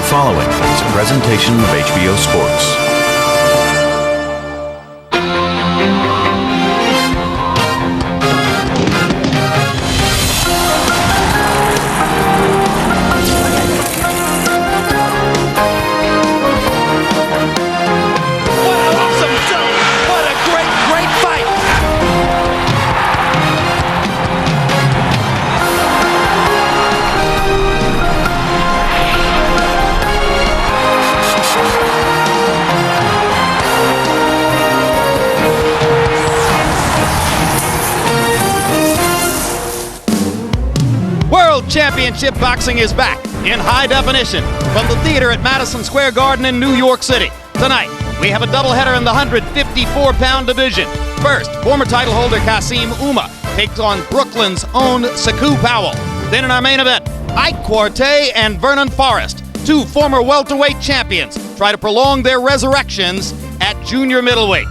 following is a presentation of HBO Sports. Championship boxing is back in high definition from the theater at Madison Square Garden in New York City. Tonight, we have a doubleheader in the 154-pound division. First, former title holder Kasim Ouma takes on Brooklyn's own Saku Powell. Then in our main event, Ike Quartey and Vernon Forrest, two former welterweight champions, try to prolong their resurrections at junior middleweight.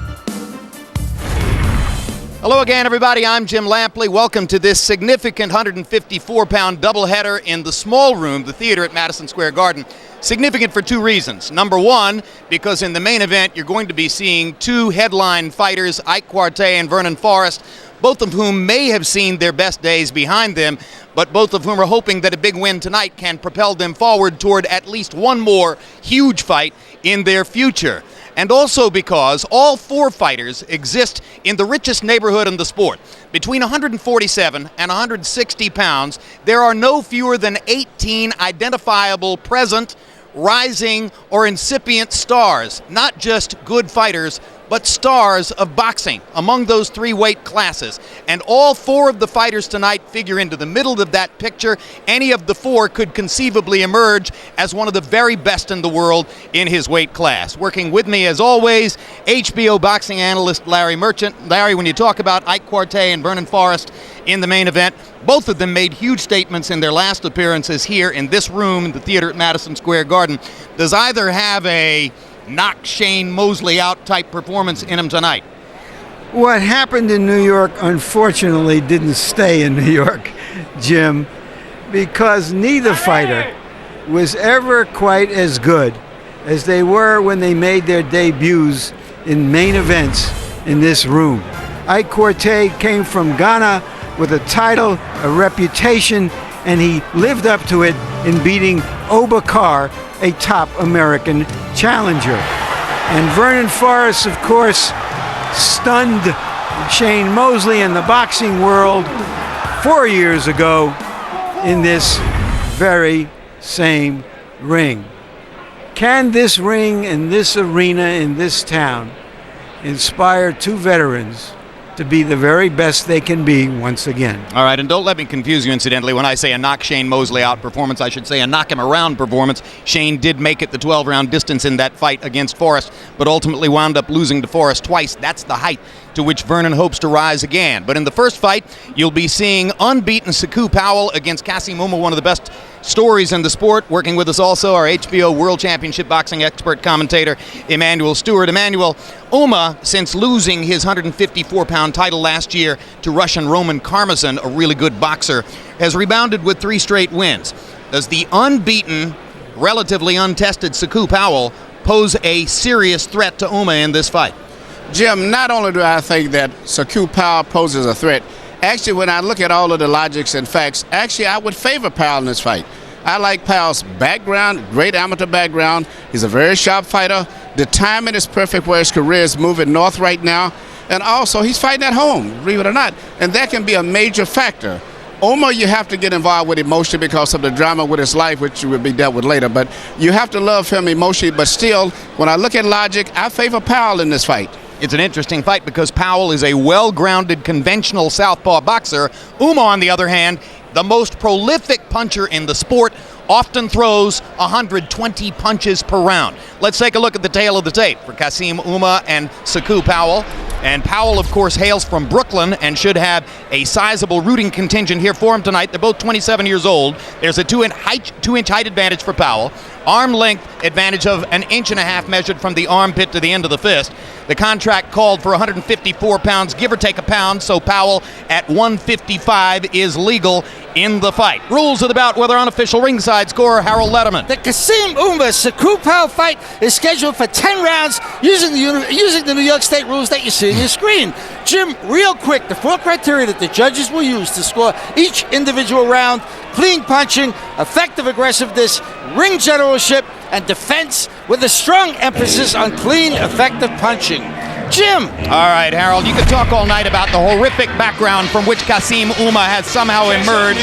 Hello again, everybody. I'm Jim Lampley. Welcome to this significant 154-pound doubleheader in the small room, the theater at Madison Square Garden. Significant for two reasons. Number one, because in the main event, you're going to be seeing two headline fighters, Ike Quartey and Vernon Forrest, both of whom may have seen their best days behind them, but both of whom are hoping that a big win tonight can propel them forward toward at least one more huge fight in their future. And also because all four fighters exist in the richest neighborhood in the sport. Between 147 and 160 pounds, there are no fewer than 18 identifiable present, rising, or incipient stars. Not just good fighters, but stars of boxing among those three weight classes. And all four of the fighters tonight figure into the middle of that picture. Any of the four could conceivably emerge as one of the very best in the world in his weight class. Working with me, as always, HBO boxing analyst Larry Merchant. Larry, when you talk about Ike Quartey and Vernon Forrest in the main event, both of them made huge statements in their last appearances here in this room in the theater at Madison Square Garden. Does either have a knock Shane Mosley out type performance in him tonight? What happened in New York, unfortunately, didn't stay in New York, Jim, because neither fighter was ever quite as good as they were when they made their debuts in main events in this room. Ike Quartey came from Ghana with a title, a reputation, and he lived up to it in beating Ouma, a top American challenger. And Vernon Forrest, of course, stunned Shane Mosley in the boxing world 4 years ago in this very same ring. Can this ring and this arena in this town inspire two veterans to be the very best they can be once again? All right, and don't let me confuse you, incidentally. When I say a knock Shane Mosley out performance, I should say a knock him around performance. Shane did make it the 12-round distance in that fight against Forrest, but ultimately wound up losing to Forrest twice. That's the height to which Vernon hopes to rise again. But in the first fight, you'll be seeing unbeaten Saku Powell against Kasim Ouma, one of the best stories in the sport. Working with us also, our HBO World Championship boxing expert commentator, Emmanuel Stewart. Emmanuel, Ouma, since losing his 154-pound title last year to Russian Roman Karmazin, a really good boxer, has rebounded with 3 straight wins. Does the unbeaten, relatively untested Saku Powell pose a serious threat to Ouma in this fight? Jim, not only do I think that Saku Powell poses a threat, actually when I look at all of the logics and facts, actually I would favor Powell in this fight. I like Powell's background, great amateur background. He's a very sharp fighter. The timing is perfect where his career is moving north right now. And also, he's fighting at home, believe it or not. And that can be a major factor. Ouma, you have to get involved with emotionally because of the drama with his life, which will be dealt with later. But you have to love him emotionally. But still, when I look at logic, I favor Powell in this fight. It's an interesting fight because Powell is a well-grounded, conventional southpaw boxer. Ouma, on the other hand, the most prolific puncher in the sport, often throws 120 punches per round. Let's take a look at the tail of the tape for Kasim Ouma and Saku Powell. And Powell, of course, hails from Brooklyn and should have a sizable rooting contingent here for him tonight. They're both 27 years old. There's a 2-inch height advantage for Powell. Arm length advantage of 1.5 inches measured from the armpit to the end of the fist. The contract called for 154 pounds, give or take a pound, so Powell at 155 is legal in the fight. Rules of the bout with our unofficial ringside scorer, Harold Letterman. The Kasim Ouma Saku Powell fight is scheduled for 10 rounds using the New York State rules that you see on your screen. Jim, real quick, the 4 criteria that the judges will use to score each individual round: clean punching, effective aggressiveness, ring generalship, and defense, with a strong emphasis on clean, effective punching. Jim. All right, Harold, you could talk all night about the horrific background from which Kasim Ouma has somehow emerged.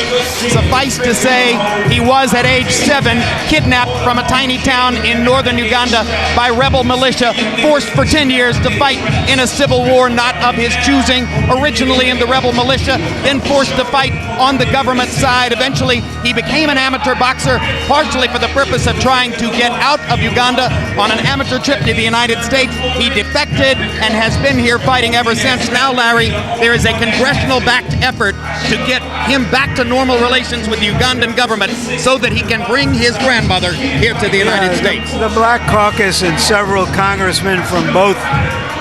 Suffice to say, he was at age 7 kidnapped from a tiny town in northern Uganda by rebel militia, forced for 10 years to fight in a civil war not of his choosing, originally in the rebel militia, then forced to fight on the government side. Eventually, he became an amateur boxer, partially for the purpose of trying to get out of Uganda on an amateur trip to the United States. He defected and has been here fighting ever since. Now, Larry, there is a congressional-backed effort to get him back to normal relations with the Ugandan government so that he can bring his grandmother here to the United States. The Black Caucus and several congressmen from both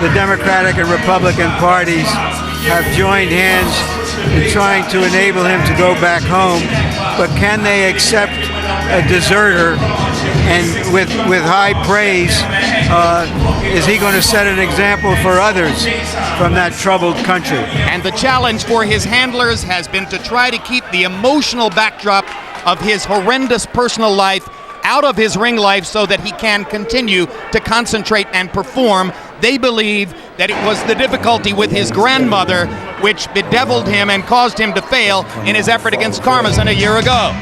the Democratic and Republican parties have joined hands in trying to enable him to go back home. But can they accept a deserter? And with high praise, is he going to set an example for others from that troubled country? And the challenge for his handlers has been to try to keep the emotional backdrop of his horrendous personal life out of his ring life so that he can continue to concentrate and perform. They believe that it was the difficulty with his grandmother which bedeviled him and caused him to fail in his effort against Karmazin a year ago.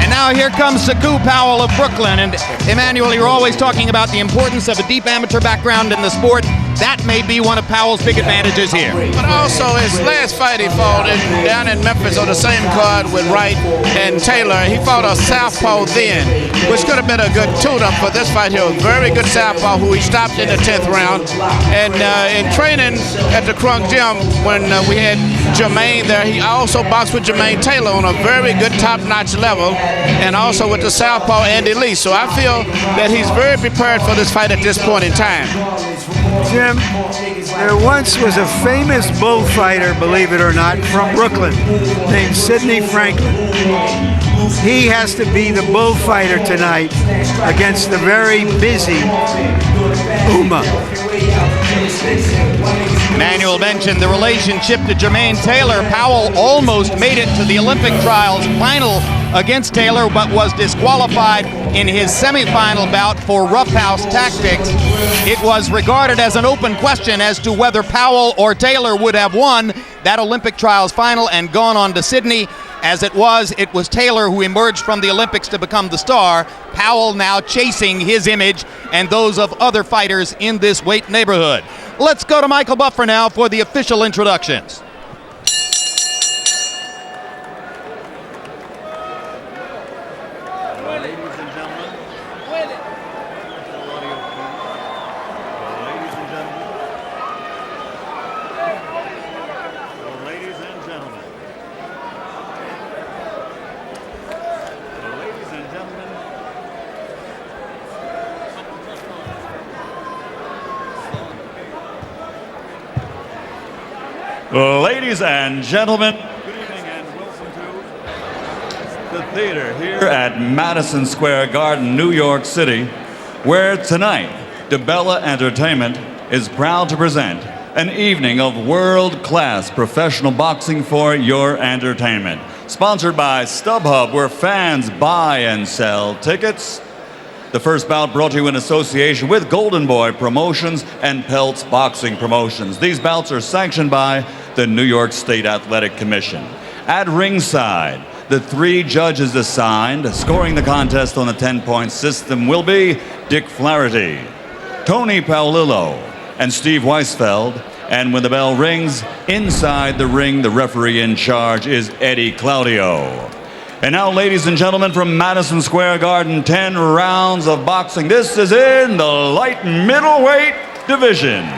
And now here comes Saku Powell of Brooklyn. And Emmanuel, you're always talking about the importance of a deep amateur background in the sport. That may be one of Powell's big advantages here. But also his last fight he fought down in Memphis on the same card with Wright and Taylor. He fought a southpaw then, which could have been a good tune-up for this fight here. A very good southpaw who he stopped in the 10th round. And in training at the Crunk Gym when we had Jermaine there, he also boxed with Jermaine Taylor on a very good top-notch level, and also with the southpaw Andy Lee. So I feel that he's very prepared for this fight at this point in time. Jim, there once was a famous bullfighter, believe it or not, from Brooklyn named Sidney Franklin. He has to be the bullfighter tonight against the very busy Ouma. Emmanuel mentioned the relationship to Jermaine Taylor. Powell almost made it to the Olympic trials final against Taylor, but was disqualified in his semifinal bout for roughhouse tactics. It was regarded as an open question as to whether Powell or Taylor would have won that Olympic trials final and gone on to Sydney. As it was Taylor who emerged from the Olympics to become the star. Powell now chasing his image and those of other fighters in this weight neighborhood. Let's go to Michael Buffer now for the official introductions. Ladies and gentlemen, good evening and welcome to the theater here at Madison Square Garden, New York City, where tonight DeBella Entertainment is proud to present an evening of world-class professional boxing for your entertainment. Sponsored by StubHub, where fans buy and sell tickets. The first bout brought to you in association with Golden Boy Promotions and Peltz Boxing Promotions. These bouts are sanctioned by the New York State Athletic Commission. At ringside, the 3 judges assigned, scoring the contest on a 10-point system, will be Dick Flaherty, Tony Paolillo, and Steve Weisfeld. And when the bell rings, inside the ring, the referee in charge is Eddie Claudio. And now, ladies and gentlemen, from Madison Square Garden, 10 rounds of boxing. This is in the light middleweight division.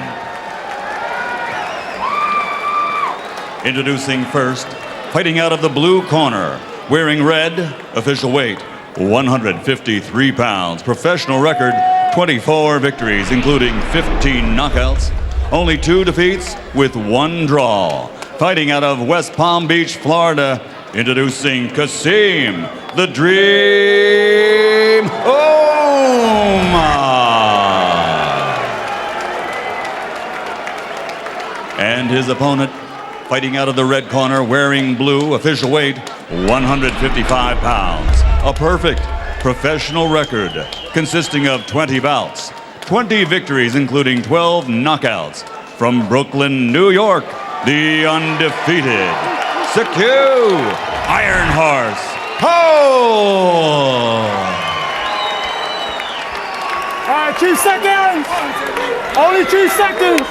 Introducing first, fighting out of the blue corner, wearing red, official weight, 153 pounds, professional record, 24 victories, including 15 knockouts, only 2 defeats with 1 draw. Fighting out of West Palm Beach, Florida, introducing Kasim, the Dream Ouma. And his opponent, fighting out of the red corner, wearing blue, official weight 155 pounds. A perfect professional record consisting of 20 bouts, 20 victories, including 12 knockouts. From Brooklyn, New York, the undefeated Sekou Iron Horse Powell. All right, 2 seconds. Only 2 seconds.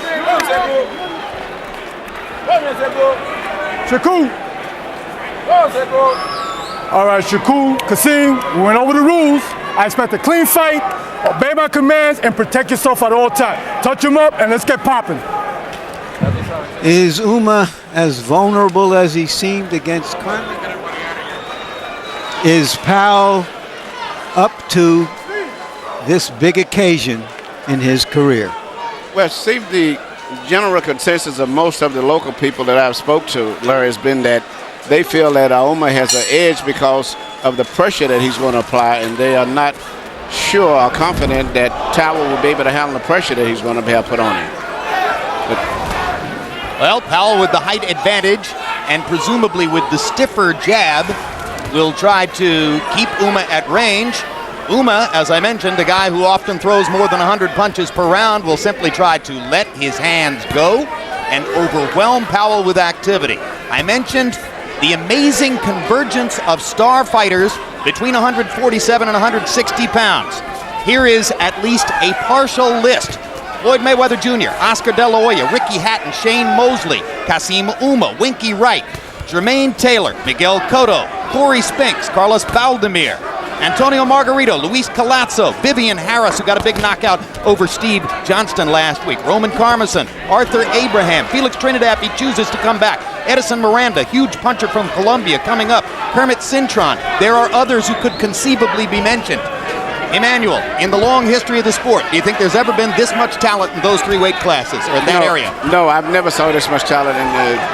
Sekou. All right, Sekou, Kasim, we went over the rules. I expect a clean fight, obey my commands, and protect yourself at all times. Touch him up, and let's get popping. Is Ouma as vulnerable as he seemed against Carmen? Is Powell up to this big occasion in his career? Well, Steve, the general consensus of most of the local people that I've spoke to, Larry, has been that they feel that Ouma has an edge because of the pressure that he's going to apply, and they are not sure or confident that Powell will be able to handle the pressure that he's going to have put on him. Well, Powell with the height advantage and presumably with the stiffer jab will try to keep Ouma at range. Ouma, as I mentioned, a guy who often throws more than 100 punches per round, will simply try to let his hands go and overwhelm Powell with activity. I mentioned the amazing convergence of star fighters between 147 and 160 pounds. Here is at least a partial list. Floyd Mayweather Jr., Oscar De La Hoya, Ricky Hatton, Shane Mosley, Kasim Ouma, Winky Wright, Jermaine Taylor, Miguel Cotto, Corey Spinks, Carlos Valdemir, Antonio Margarito, Luis Calazzo, Vivian Harris, who got a big knockout over Steve Johnston last week, Roman Carmison, Arthur Abraham, Felix Trinidad, he chooses to come back, Edison Miranda, huge puncher from Colombia, coming up, Kermit Cintron. There are others who could conceivably be mentioned. Emmanuel, in the long history of the sport, do you think there's ever been this much talent in those 3 weight classes, or in that area? No, I've never saw this much talent in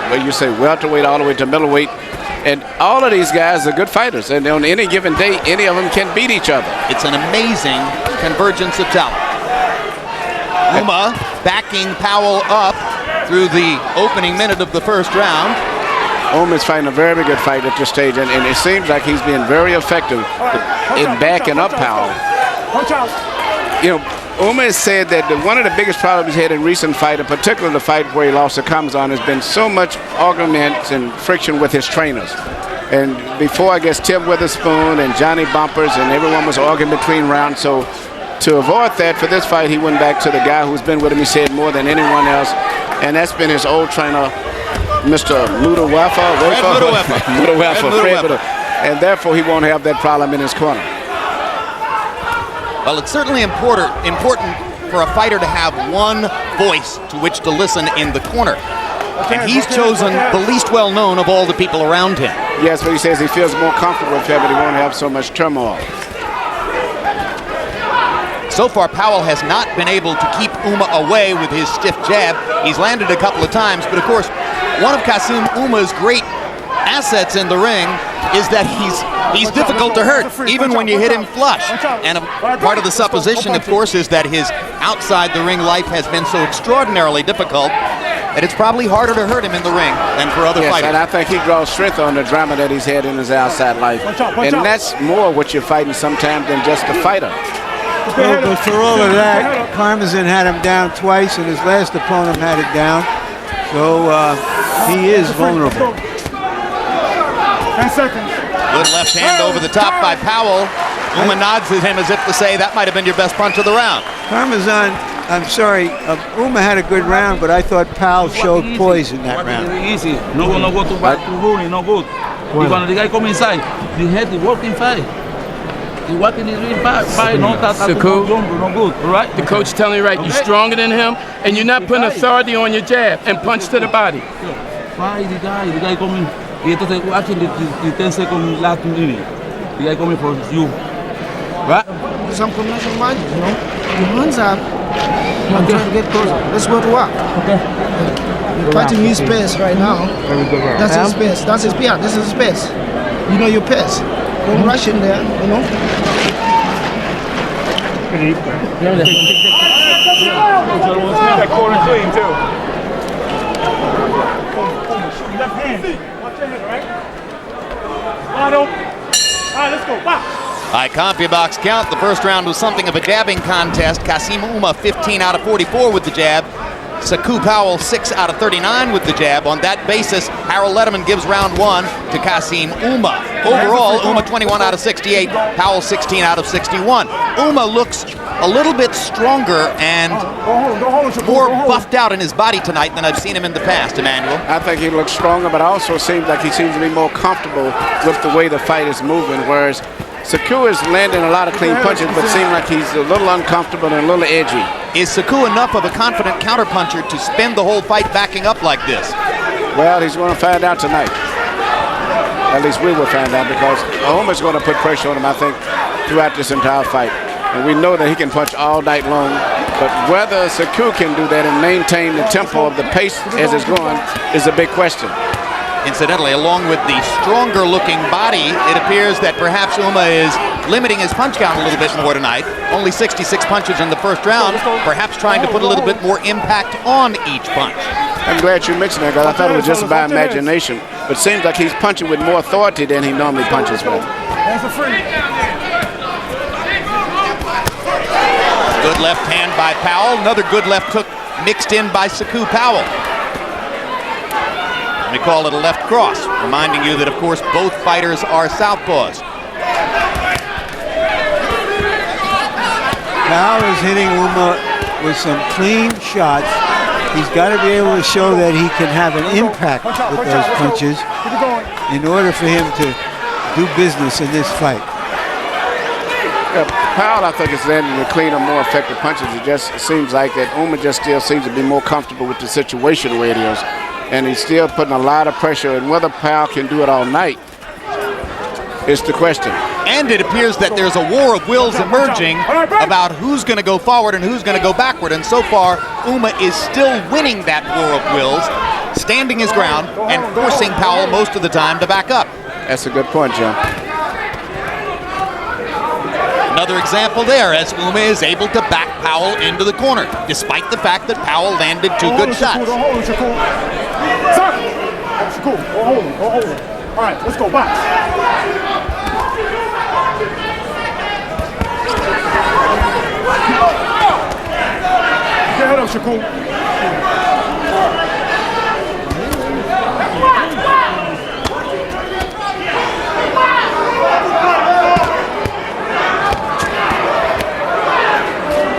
where you say welterweight all the way to middleweight. And all of these guys are good fighters, and on any given day, any of them can beat each other. It's an amazing convergence of talent. Ouma backing Powell up through the opening minute of the first round. Ouma's fighting a very good fight at this stage, and it seems like he's being very effective in backing up Powell. You know, Ouma has said that one of the biggest problems he's had in recent fight, in particular the fight where he lost to Kamzan, has been so much arguments and friction with his trainers. And before, I guess, Tim Witherspoon and Johnny Bumpers and everyone was arguing between rounds. So to avoid that, for this fight, he went back to the guy who's been with him, he said, more than anyone else. And that's been his old trainer, Mr. Mudawafa. And therefore, he won't have that problem in his corner. Well, it's certainly important for a fighter to have one voice to which to listen in the corner. And he's chosen the least well-known of all the people around him. Yes, but he says he feels more comfortable with him, but he won't have so much turmoil. So far, Powell has not been able to keep Ouma away with his stiff jab. He's landed a couple of times, but of course, one of Kasim Ouma's great assets in the ring is that he's difficult to hurt, even when you hit him flush. And part of the supposition, of course, is that his outside the ring life has been so extraordinarily difficult that it's probably harder to hurt him in the ring than for other fighters. And I think he draws strength on the drama that he's had in his outside life. And that's more what you're fighting sometimes than just the fighter. Well, but for all of that, Karmazin had him down twice, and his last opponent had it down. So he is vulnerable. 10 seconds. Good left hand over the top by Powell. Ouma nods at him as if to say that might have been your best punch of the round. Karmazin, I'm sorry, Ouma had a good round, but I thought Powell showed poise in that round. Easy. No go to back to running, no good. When the guy come inside, the head, the working fight. The working is really fight, no good, right? The coach telling you right, you're stronger than him, and you're not putting authority on your jab and punch to the body. Fight the guy coming. Y entonces watching the 10 second last minute. The guy coming for you. Right? Some combination mind, you know. Your hands up. I'm trying to get closer. Let's go to work. Okay. You're fighting his pace right now. That's his pace. That's his pace. This is his pace. You know your pace. Don't rush in there, you know. That corner clean too. Left hand. Watch your head, all right? All right, let's go. Box. By CompuBox count, the first round was something of a jabbing contest. Kasim Ouma 15 out of 44 with the jab. Saku Powell 6 out of 39 with the jab. On that basis, Harold Letterman gives round 1 to Kasim Ouma. Overall, Ouma 21 out of 68, Powell 16 out of 61. Ouma looks a little bit stronger and more buffed out in his body tonight than I've seen him in the past, Emmanuel. I think he looks stronger, but also seems like he seems to be more comfortable with the way the fight is moving, whereas Saku is landing a lot of clean punches, but seems like he's a little uncomfortable and a little edgy. Is Saku enough of a confident counterpuncher to spend the whole fight backing up like this? Well, he's going to find out tonight. At least we will find out, because Ouma's going to put pressure on him, I think, throughout this entire fight. And we know that he can punch all night long, but whether Saku can do that and maintain the tempo of the pace as it's going is a big question. Incidentally, along with the stronger looking body, it appears that perhaps Ouma is limiting his punch count a little bit more tonight. Only 66 punches in the first round, perhaps trying to put a little bit more impact on each punch. I'm glad you mentioned that, because I thought it was just by imagination. But it seems like he's punching with more authority than he normally punches with. Good left hand by Powell. Another good left hook mixed in by Saku Powell. We call it a left cross, reminding you that, of course, both fighters are southpaws. Powell is hitting Ouma with some clean shots. He's got to be able to show that he can have an impact with those punches in order for him to do business in this fight. Yeah, Powell, I think, is landing the cleaner, more effective punches. It just seems like that Ouma just still seems to be more comfortable with the situation where it is. And he's still putting a lot of pressure, and whether Powell can do it all night is the question. And it appears that there's a war of wills emerging about who's going to go forward and who's going to go backward. And so far, Ouma is still winning that war of wills, standing his ground and forcing Powell most of the time to back up. That's a good point, Jim. Another example there, as Ouma is able to back Powell into the corner, despite the fact that Powell landed 2 good shots. Cool. Hold him. All right, let's go. Box. Get head up, Shakur.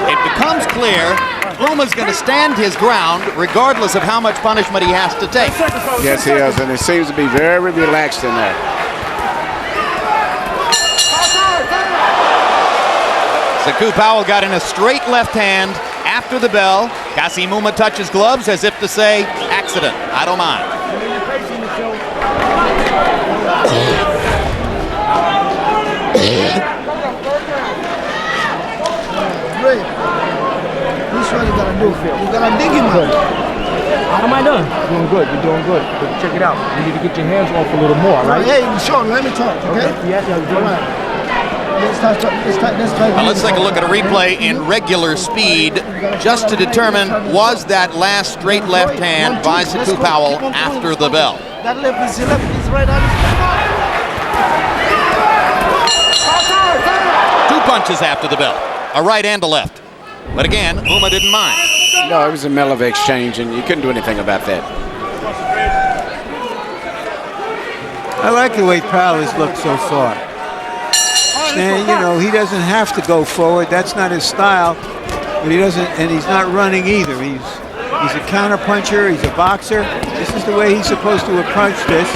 It becomes clear Ouma's going to stand his ground regardless of how much punishment he has to take. Yes, he is, and it seems to be very relaxed in there. Saku Powell got in a straight left hand after the bell. Kasim Ouma touches gloves as if to say, accident, I don't mind. Great. This is what you gotta do. You gotta dig him out. How am I doing? Doing good. You're doing good. But check it out. You need to get your hands off a little more, right? Hey, Sean, let me talk, okay? Yeah, all right. Let's try. Well, let's take a look at a replay in regular speed just to determine was that last straight left hand by Saku Powell after the bell. That left is right on. 2 punches after the bell, a right and a left. But again, Ouma didn't mind. No, it was a middle of exchange, and you couldn't do anything about that. I like the way Powell has looked so far. And, you know, he doesn't have to go forward. That's not his style. But he doesn't, and he's not running either. He's a counter puncher. He's a boxer. This is the way he's supposed to approach this.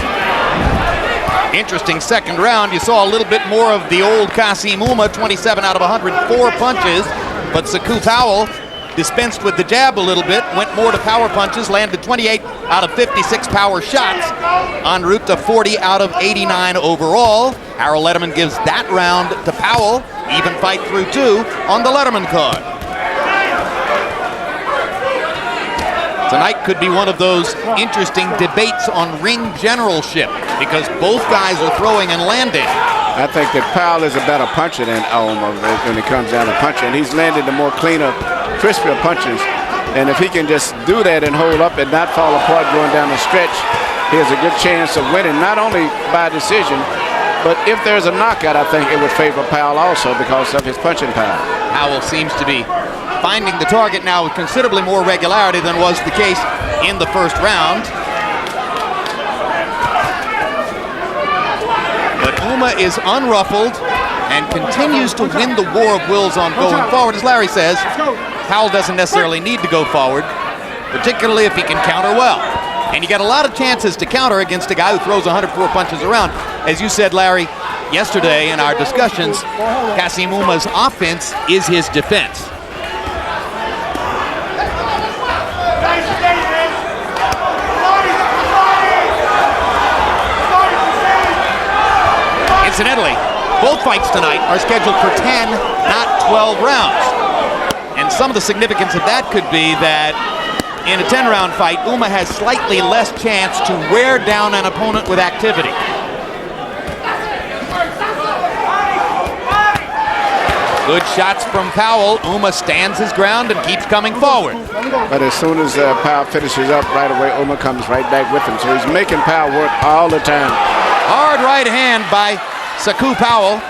Interesting second round. You saw a little bit more of the old Kasim Ouma, 27 out of 104 punches. But Saku Powell dispensed with the jab a little bit, went more to power punches, landed 28 out of 56 power shots, en route to 40 out of 89 overall. Harold Letterman gives that round to Powell. Even fight through 2 on the Letterman card. Tonight could be one of those interesting debates on ring generalship because both guys are throwing and landing. I think that Powell is a better puncher than Ouma when it comes down to punching. And he's landed the more cleaner, crispier punches. And if he can just do that and hold up and not fall apart going down the stretch, he has a good chance of winning, not only by decision, but if there's a knockout, I think it would favor Powell also because of his punching power. Powell seems to be finding the target now with considerably more regularity than was the case in the first round. But Ouma is unruffled and continues to win the war of wills on going forward. As Larry says, Powell doesn't necessarily need to go forward, particularly if he can counter well. And you get a lot of chances to counter against a guy who throws 104 punches around. As you said, Larry, yesterday in our discussions, Kassim Ouma's offense is his defense. Incidentally, both fights tonight are scheduled for 10, not 12 rounds. And some of the significance of that could be that in a 10-round fight, Ouma has slightly less chance to wear down an opponent with activity. Good shots from Powell. Ouma stands his ground and keeps coming forward. But as soon as Powell finishes up right away, Ouma comes right back with him. So he's making Powell work all the time. Hard right hand by Saku Powell.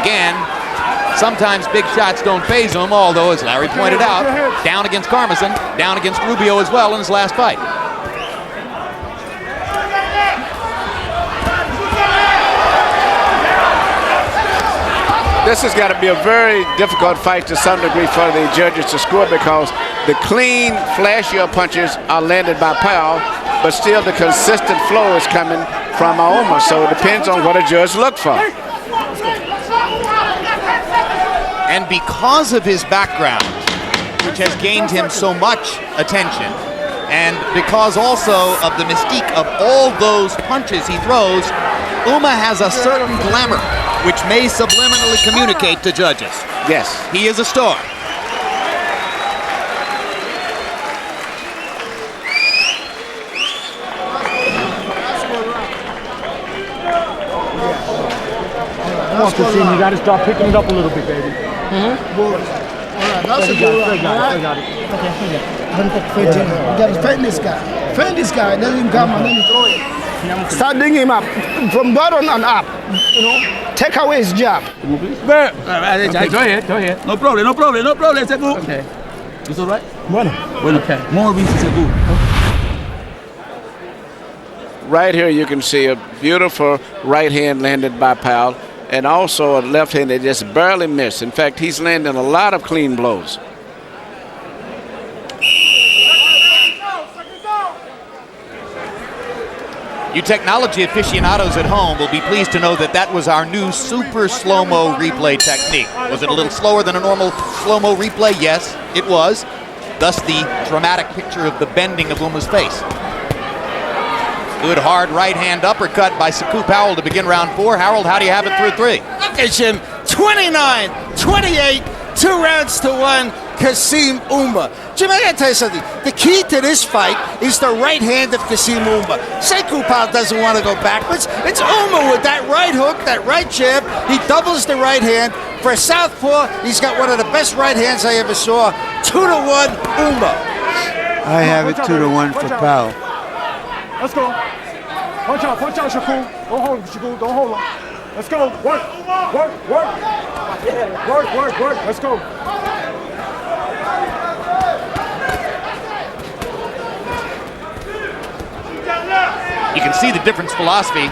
Again, sometimes big shots don't faze him, although, as Larry pointed out, down against Karmazin, down against Rubio as well in his last fight. This has got to be a very difficult fight to some degree for the judges to score because the clean, flashier punches are landed by Powell, but still the consistent flow is coming from Ouma, so it depends on what a judge looks for. And because of his background, which has gained him so much attention, and because also of the mystique of all those punches he throws, Ouma has a certain glamour, which may subliminally communicate to judges. Yes. He is a star. Come on, Kassim, you got to start picking it up a little bit, baby. Good. All right, that's a good round. Got it. You got to defend this guy. Defend this guy. Let him come and let him throw it. Start digging him up from bottom and up. You know, take away his jab. Go ahead. No problem. Saku. Okay. It's all right? Bueno, okay. More reasons, Saku. Right here you can see a beautiful right hand landed by Powell and also a left hand that just barely missed. In fact, he's landing a lot of clean blows. You technology aficionados at home will be pleased to know that that was our new super slow-mo replay technique. Was it a little slower than a normal slow-mo replay? Yes, it was. Thus the dramatic picture of the bending of Ouma's face. Good hard right hand uppercut by Saku Powell to begin round 4. Harold, how do you have it through 3? Okay, Jim. 29-28, 2 rounds to 1. Kassim Ouma. Jim, I gotta tell you something. The key to this fight is the right hand of Kassim Ouma. Saku Powell doesn't want to go backwards. It's Ouma with that right hook, that right jab. He doubles the right hand. For a southpaw, he's got one of the best right hands I ever saw. 2-1, Ouma. I have it 2-1 for Powell. Let's go. Punch out, Shakur. Don't hold him, Shakur. Don't hold him. Let's go. Work. Let's go. You can see the difference philosophy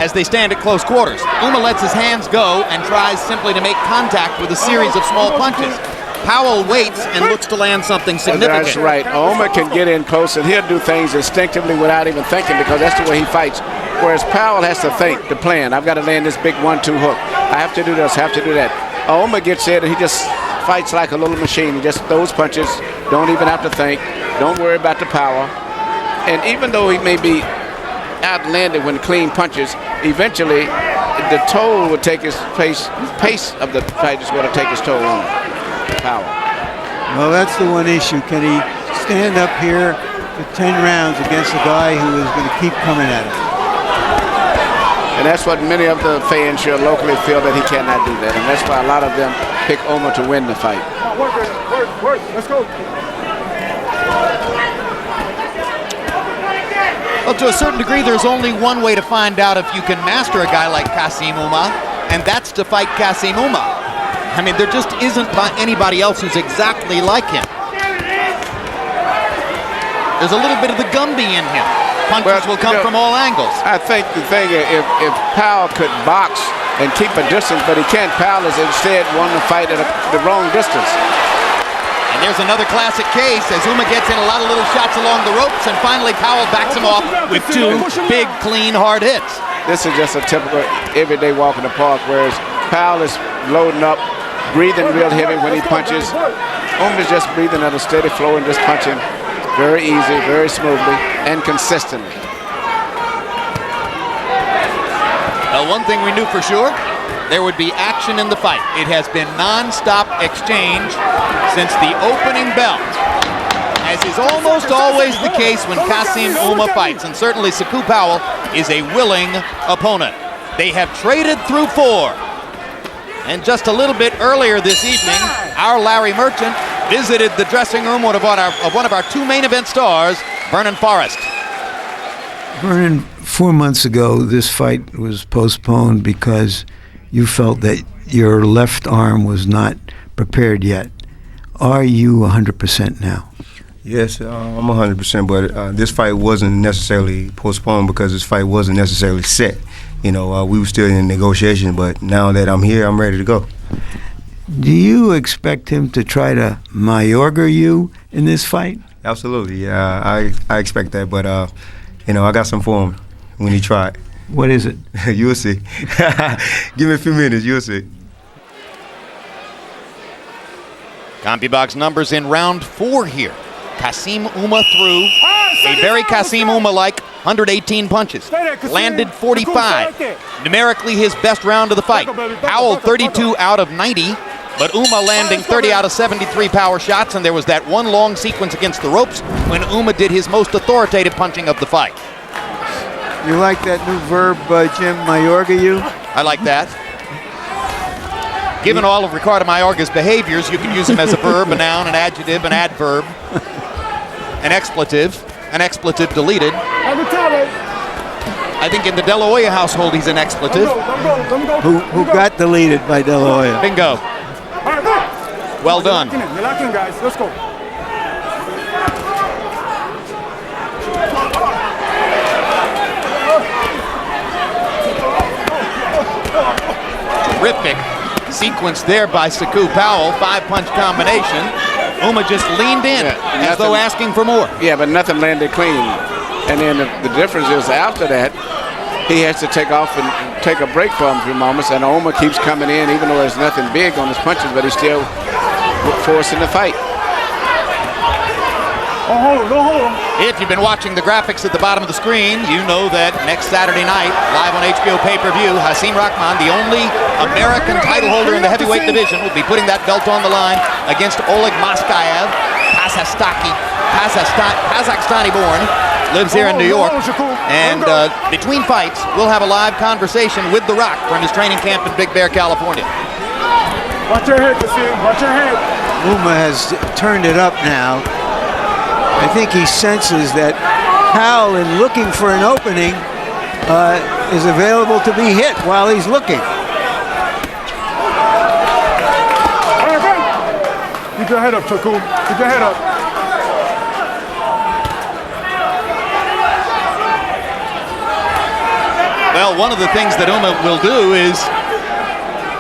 as they stand at close quarters. Ouma lets his hands go and tries simply to make contact with a series of small punches. Powell waits and looks to land something significant. That's right. Ouma can get in close and he'll do things instinctively without even thinking because that's the way he fights. Whereas Powell has to think, the plan. I've got to land this big 1-2 hook. I have to do this, have to do that. Ouma gets in and he just fights like a little machine. He just throws punches, don't even have to think, don't worry about the power. And even though he may be outlanded when clean punches, eventually the toll will take his pace of the fight is going to take his toll on Powell. Well, that's the one issue. Can he stand up here for 10 rounds against a guy who is going to keep coming at him? And that's what many of the fans here locally feel, that he cannot do that. And that's why a lot of them pick Ouma to win the fight. Work. Let's go. Well, to a certain degree, there's only one way to find out if you can master a guy like Kassim Ouma, and that's to fight Kassim Ouma. I mean, there just isn't anybody else who's exactly like him. There's a little bit of the Gumby in him. Punches will come from all angles. I think the thing, if Powell could box and keep a distance, but he can't, Powell is instead wanting to fight at the wrong distance. And there's another classic case as Ouma gets in a lot of little shots along the ropes, and finally Powell backs him off with 2 big, clean, hard hits. This is just a typical everyday walk in the park, whereas Powell is loading up, breathing real heavy when he punches. Ouma's just breathing at a steady flow and just punching very easy, very smoothly, and consistently. Well, one thing we knew for sure, there would be action in the fight. It has been non-stop exchange since the opening bell, as is almost always the case when Kassim Ouma fights, and certainly Sekou Powell is a willing opponent. They have traded through 4. And just a little bit earlier this evening, our Larry Merchant visited the dressing room of one of our 2 main event stars, Vernon Forrest. Vernon, 4 months ago, this fight was postponed because you felt that your left arm was not prepared yet. Are you 100% now? Yes, I'm 100%, but this fight wasn't necessarily postponed because this fight wasn't necessarily set. You know, we were still in negotiation, but now that I'm here, I'm ready to go. Do you expect him to try to Mayorga you in this fight? Absolutely, yeah, I expect that, but you know, I got some for him when he tried. What is it? You'll see. Give me a few minutes, you'll see. CompuBox numbers in round 4 here. Kassim Ouma threw a very Kassim Ouma-like 118 punches. Landed 45. Numerically his best round of the fight. Powell 32 out of 90, but Ouma landing 30 out of 73 power shots, and there was that one long sequence against the ropes when Ouma did his most authoritative punching of the fight. You like that new verb, Jim, Mayorga you? I like that. Given all of Ricardo Mayorga's behaviors, you can use him as a verb, a noun, an adjective, an adverb, an expletive deleted. I think in the De La Hoya household, he's an expletive. Who got deleted by De La Hoya. Bingo. Well done. You're locking, guys. Let's go. Terrific sequence there by Sekou Powell, 5-punch combination. Ouma just leaned in as though asking for more. Yeah, but nothing landed clean. And then the difference is after that, he has to take off and take a break for a few moments, and Ouma keeps coming in, even though there's nothing big on his punches, but he's still forcing the fight. Don't hold him. If you've been watching the graphics at the bottom of the screen, you know that next Saturday night, live on HBO pay-per-view, Hasim Rahman, the only American title holder in the heavyweight division, will be putting that belt on the line against Oleg Moskaev, Kazakhstani-born, lives here in New York. And between fights, we'll have a live conversation with The Rock from his training camp in Big Bear, California. Watch your head, Kasim. Watch your head. Ouma has turned it up now. I think he senses that Powell, in looking for an opening, is available to be hit while he's looking. Keep your head up, Sekou. Keep your head up. Well, one of the things that Ouma will do is,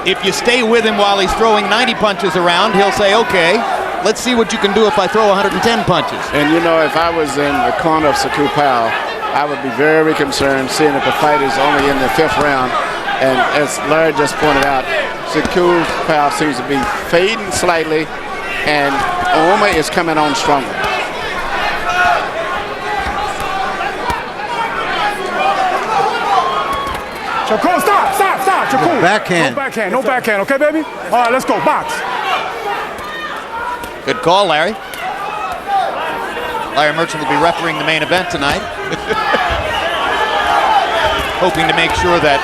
if you stay with him while he's throwing 90 punches around, he'll say, okay, let's see what you can do if I throw 110 punches. And you know, if I was in the corner of Sekou Powell, I would be very concerned seeing that the fight is only in the 5th round. And as Larry just pointed out, Sekou Powell seems to be fading slightly, and Ouma is coming on stronger. Sekou, stop, Sekou. Backhand. No backhand, okay, baby? All right, let's go, box. Good call, Larry. Larry Merchant will be refereeing the main event tonight. Hoping to make sure that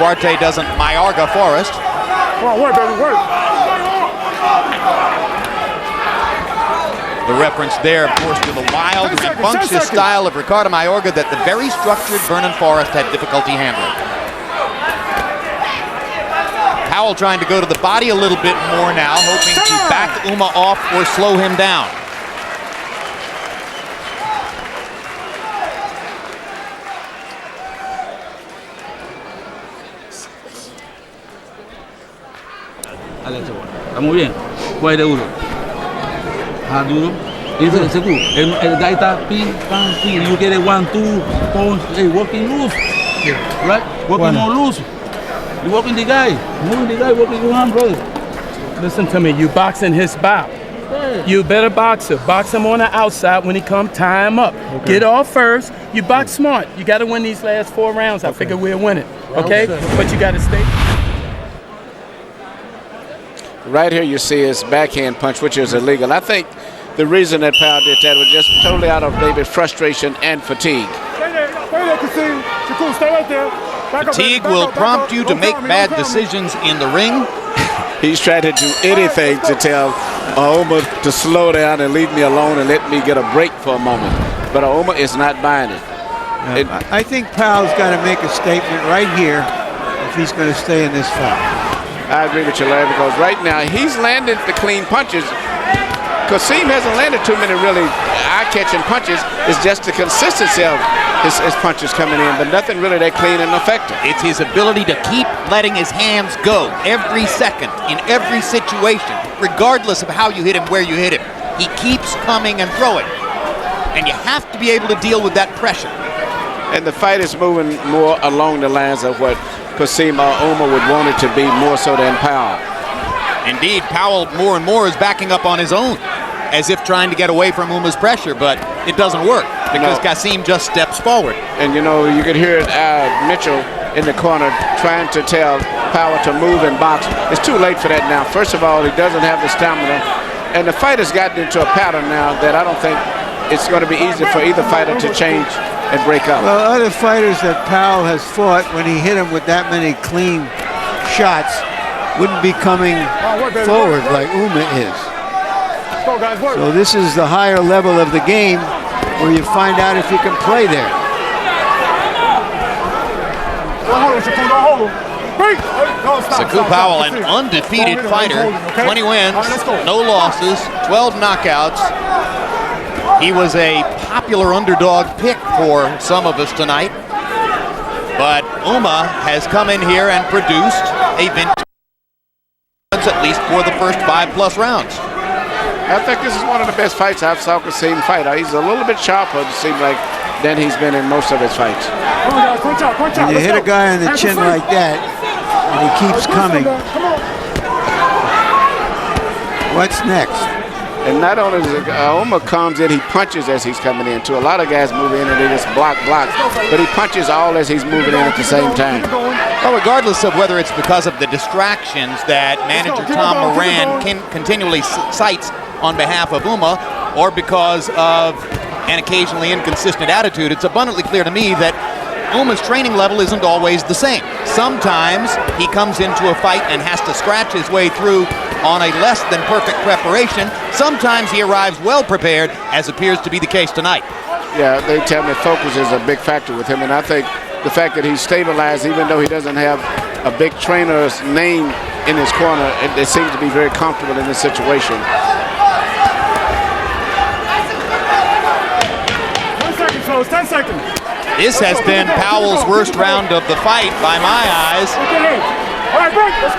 Quartey doesn't Mayorga Forrest. Come on, work, baby, work. The reference there, of course, to the wild, rambunctious style of Ricardo Mayorga that the very structured Vernon Forrest had difficulty handling. Powell trying to go to the body a little bit more now, hoping to back Ouma off or slow him down. Está muy bien. Cuál duro. Duro. Ese Sekou. El guy está ping, pam, ping. You get it 1, 2, punch. Hey, working loose. Right? Working more loose. You working the guy. Moving the guy, working your arm, brother. Listen to me. You boxing his bout. You better box him. Box him on the outside when he come. Tie him up. Okay. Get off first. You box smart. You got to win these last 4 rounds. I figure we'll win it. Okay? But you got to stay. Right here you see his backhand punch, which is illegal. I think the reason that Powell did that was just totally out of maybe frustration and fatigue. Fatigue will prompt you to make bad decisions in the ring. He's trying to do anything to tell Ouma to slow down and leave me alone and let me get a break for a moment. But Ouma is not buying it. I think Powell's got to make a statement right here if he's going to stay in this fight. I agree with you, Larry, because right now he's landed the clean punches. Kasim hasn't landed too many really eye-catching punches. It's just the consistency of his punches coming in, but nothing really that clean and effective. It's his ability to keep letting his hands go every second, in every situation, regardless of how you hit him, where you hit him. He keeps coming and throwing, and you have to be able to deal with that pressure. And the fight is moving more along the lines of what Kasim or Ouma would want it to be, more so than Powell. Indeed, Powell more and more is backing up on his own, as if trying to get away from Ouma's pressure, but it doesn't work because Kasim just steps forward. And you know, you could hear Mitchell in the corner trying to tell Powell to move and box. It's too late for that now. First of all, he doesn't have the stamina, and the fight has gotten into a pattern now that I don't think it's going to be easy for either fighter to change and break up. Well, other fighters that Powell has fought, when he hit him with that many clean shots, wouldn't be coming forward like Ouma is. So this is the higher level of the game where you find out if you can play there. Sekou Powell, an undefeated fighter, 20 wins, no losses, 12 knockouts. He was a popular underdog pick for some of us tonight, but Ouma has come in here and produced a vintage, at least for the first 5+ rounds. I think this is one of the best fights I've saw Kasim fight. He's a little bit sharper, it seems like, than he's been in most of his fights. When you hit a guy on the chin like that, and he keeps coming, what's next? And not only does Ouma comes in, he punches as he's coming in too. A lot of guys move in and they just block, but he punches all as he's moving in at the same time. Well, regardless of whether it's because of the distractions that manager Tom Moran continually cites on behalf of Ouma, or because of an occasionally inconsistent attitude, it's abundantly clear to me that Ouma's training level isn't always the same. Sometimes he comes into a fight and has to scratch his way through on a less than perfect preparation. Sometimes he arrives well prepared, as appears to be the case tonight. Yeah, they tell me focus is a big factor with him, and I think the fact that he's stabilized, even though he doesn't have a big trainer's name in his corner, it seems to be very comfortable in this situation. 10 seconds, close, 10 seconds. This has been Powell's worst round of the fight by my eyes,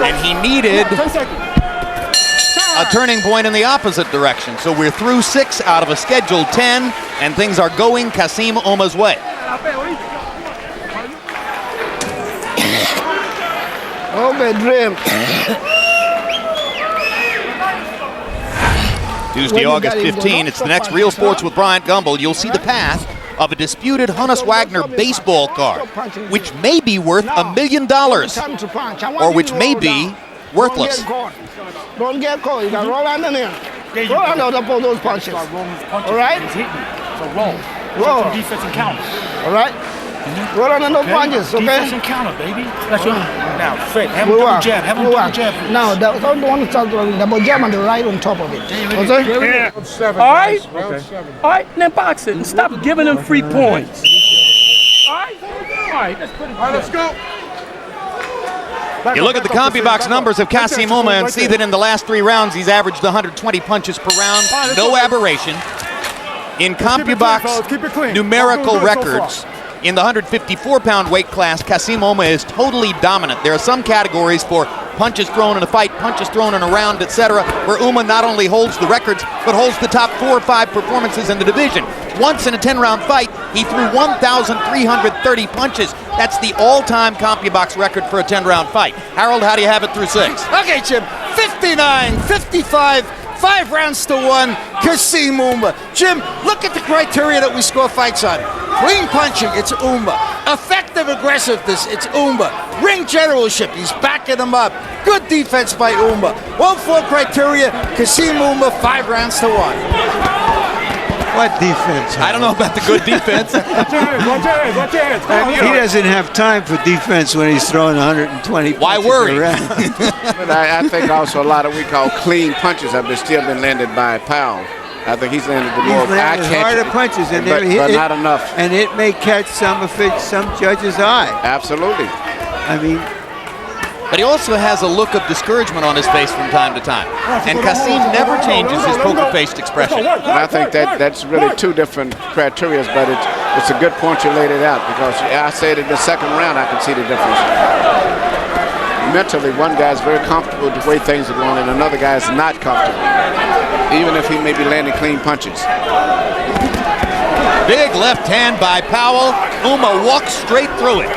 and he needed a turning point in the opposite direction. So we're through 6 out of a scheduled 10, and things are going Kasim Ouma's way. Tuesday, August 15, it's the next Real Sports with Bryant Gumbel. You'll see the path of a disputed Honus Wagner baseball card, which may be worth $1 million, or which may be worthless. Don't get caught. You got to roll under there. Roll under to pull those punches. All right? So roll. Roll. Some defense and counter. All right? Roll under those punches, okay? Defense and counter, baby. That's right. Now, Fred, have him Move double on. jab. Have him Move double on. jab. please. Now, don't want to start doing double jab on the right on top of it. Okay? All right? All right, now box it and stop giving them free points. All right? All right, let's put it together. Let's go. You look at the CompuBox numbers of Kasim Ouma and see that in the last 3 rounds he's averaged 120 punches per round. No aberration. In CompuBox numerical records, in the 154-pound weight class, Kasim Ouma is totally dominant. There are some categories for punches thrown in a fight, punches thrown in a round, etc., where Ouma not only holds the records, but holds the top 4 or 5 performances in the division. Once in a 10-round fight, he threw 1,330 punches. That's the all-time CompuBox record for a 10-round fight. Harold, how do you have it through 6? Okay, Jim. 59, 55, 5 rounds to 1. Kasim Ouma. Jim, look at the criteria that we score fights on. Clean punching, it's Ouma. Effective aggressiveness, it's Ouma. Ring generalship, he's backing him up. Good defense by Ouma. All 4 criteria, Kasim Ouma, 5 rounds to 1. What defense? I don't know about the good defense. Watch your hands. Come on, He doesn't have time for defense when he's throwing 120 Why punches worry? around. But I think also a lot of we call clean punches have still been landed by Powell. I think he's landed the more He's landed harder eye-catching, punches, and but not enough. And it may catch some judge's eye. Absolutely. I mean, But he also has a look of discouragement on his face from time to time. And Kasim never changes his poker-faced expression. And I think that's really 2 different criteria, but it's a good point you laid it out, because I said in the second round I can see the difference. Mentally, one guy's very comfortable with the way things are going, and another guy's not comfortable, even if he may be landing clean punches. Big left hand by Powell. Ouma walks straight through it.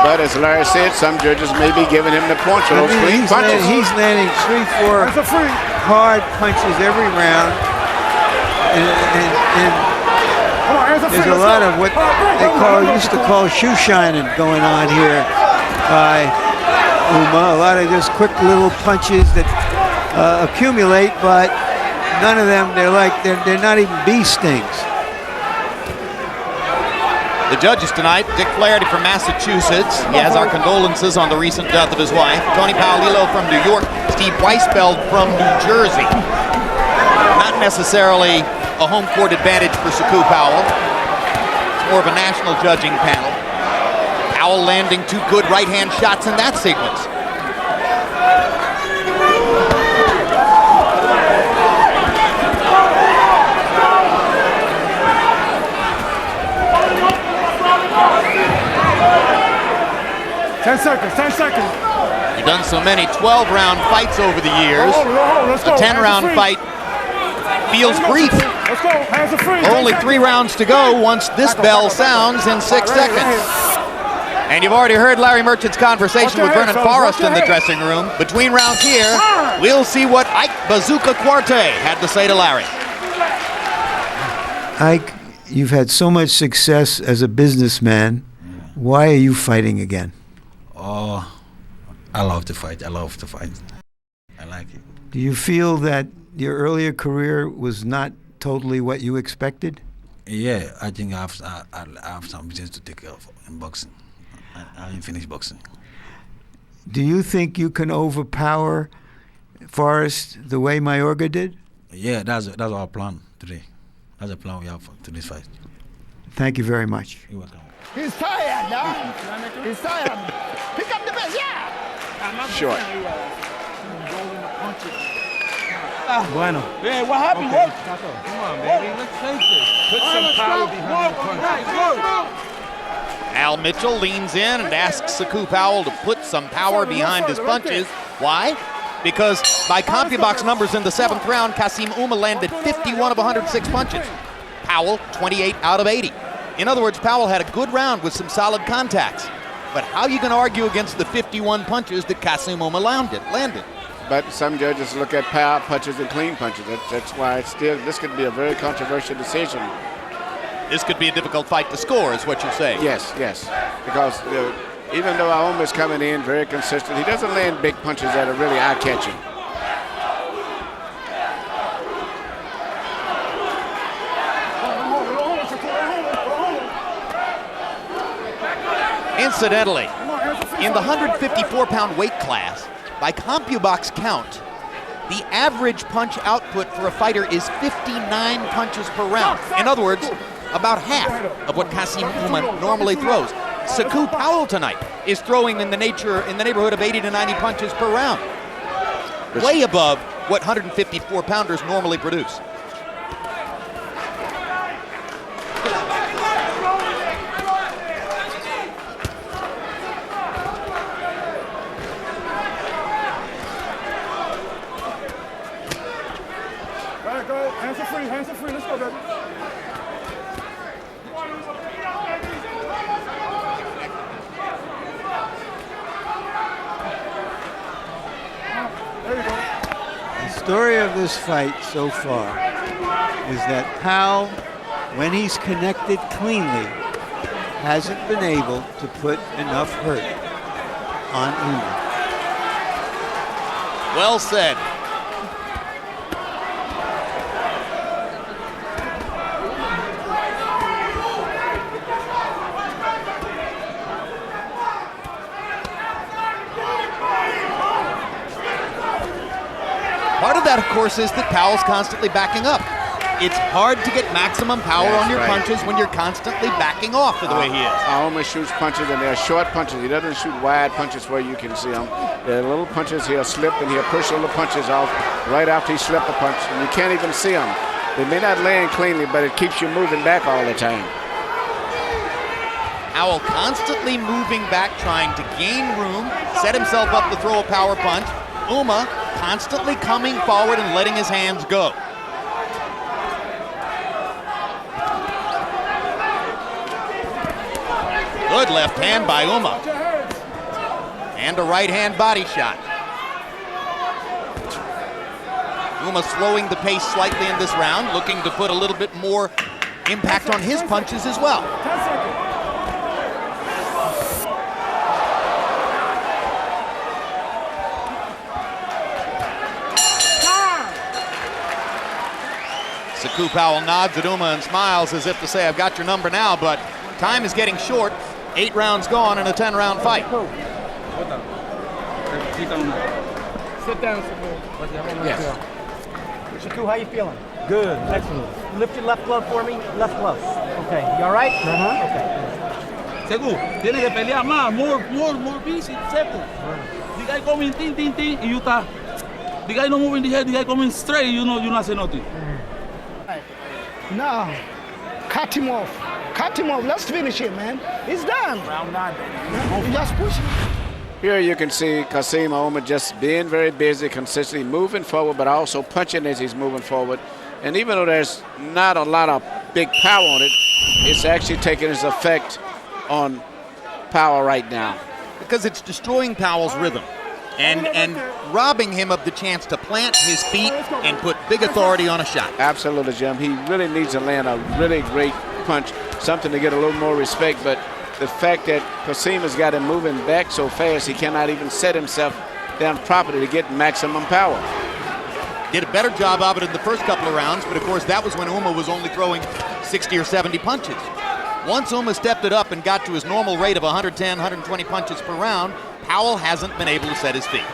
But as Larry said, some judges may be giving him the points for those clean punches. he's landing 3-4 hard punches every round, and there's a lot of what they used to call shoe shining going on here by Ouma. A lot of just quick little punches that accumulate, but none of them, they're not even bee stings. The judges tonight, Dick Flaherty from Massachusetts. He has our condolences on the recent death of his wife. Tony Paolillo from New York. Steve Weisfeld from New Jersey. Not necessarily a home court advantage for Saku Powell. It's more of a national judging panel. Powell landing 2 good right-hand shots in that sequence. Ten seconds. You've done so many 12-round fights over the years. A 10-round fight feels brief. Let's go. Hands are free. Only 3 rounds to go once this bell sounds in 6 seconds. And you've already heard Larry Merchant's conversation with Vernon Forrest in the dressing room. Between rounds here, we'll see what Ike Bazooka Quartey had to say to Larry. Ike, you've had so much success as a businessman. Why are you fighting again? Oh, I love to fight. I like it. Do you feel that your earlier career was not totally what you expected? Yeah, I think I have some business to take care of in boxing. I didn't finish boxing. Do you think you can overpower Forrest the way Mayorga did? Yeah, that's our plan today. That's the plan we have for today's fight. Thank you very much. You're welcome. He's tired, dog. He's tired. Pick up the best, yeah. Short. Bueno. Yeah, what happened? Okay. Come on, baby. Let's take this. Put some power behind the punches. Al Mitchell leans in and asks Saku Powell to put some power behind his punches. Why? Because by CompuBox numbers in the 7th round, Kasim Ouma landed 51 of 106 punches. Powell, 28 out of 80. In other words, Powell had a good round with some solid contacts. But how are you going to argue against the 51 punches that Kasim Ouma landed? But some judges look at power punches and clean punches. That's why this could be a very controversial decision. This could be a difficult fight to score, is what you're saying. Yes. Because Even though Ouma is coming in very consistent, he doesn't land big punches that are really eye-catching. Incidentally, in the 154-pound weight class, by CompuBox count, the average punch output for a fighter is 59 punches per round. In other words, about half of what Kassim Ouma normally throws. Sekou Powell tonight is throwing in the neighborhood of 80 to 90 punches per round, way above what 154-pounders normally produce. Hands are free. Let's go, baby. There you go. The story of this fight so far is that Powell, when he's connected cleanly, hasn't been able to put enough hurt on Ouma. Well said. Part of that, of course, is that Powell's constantly backing up. It's hard to get maximum power on your punches when you're constantly backing off the way he is. Ouma shoots punches, and they're short punches. He doesn't shoot wide punches where you can see them. They're little punches. He'll slip, and he'll push little punches off right after he slipped the punch, and you can't even see them. They may not land cleanly, but it keeps you moving back all the time. Powell constantly moving back, trying to gain room, set himself up to throw a power punch. Ouma constantly coming forward and letting his hands go. Good left hand by Ouma. And a right hand body shot. Ouma slowing the pace slightly in this round, looking to put a little bit more impact on his punches as well. Sekou Powell nods at Ouma and smiles as if to say, I've got your number now, but time is getting short. 8 rounds gone in a 10-round fight. Sit down, Sekou. Yes. Sekou, how you feeling? Good, excellent. Lift your left glove for me. Left glove. Okay, you all right? Okay. Sekou, tienes que pelear más, more busy, Sekou. The guy coming ting, and you ta. The guy not moving the head, the guy coming straight, you not say nothing. Now, cut him off. Cut him off. Let's finish him, man. It's done. Round 9, baby. You just push him. Here you can see Kassim Ouma just being very busy, consistently moving forward, but also punching as he's moving forward. And even though there's not a lot of big power on it, it's actually taking its effect on Powell right now. Because it's destroying Powell's rhythm and robbing him of the chance to plant his feet and put big authority on a shot. Absolutely, Jim. He really needs to land a really great punch, something to get a little more respect, but the fact that Kassim has got him moving back so fast, he cannot even set himself down properly to get maximum power. Did a better job of it in the first couple of rounds, but of course that was when Ouma was only throwing 60 or 70 punches. Once Ouma stepped it up and got to his normal rate of 110, 120 punches per round, Powell hasn't been able to set his feet.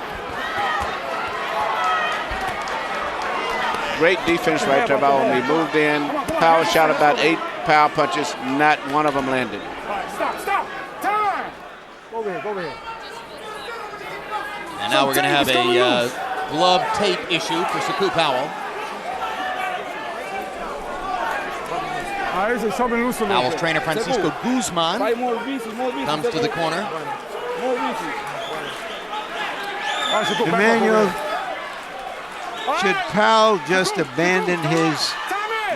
Great defense right there by Ouma. He moved in. Powell shot about 8 power punches. Not one of them landed. Stop. Time. Go over here. And now we're going to have a glove tape issue for Sekou Powell. Powell's trainer Francisco Guzman comes to the corner. Emmanuel, should Powell just abandon his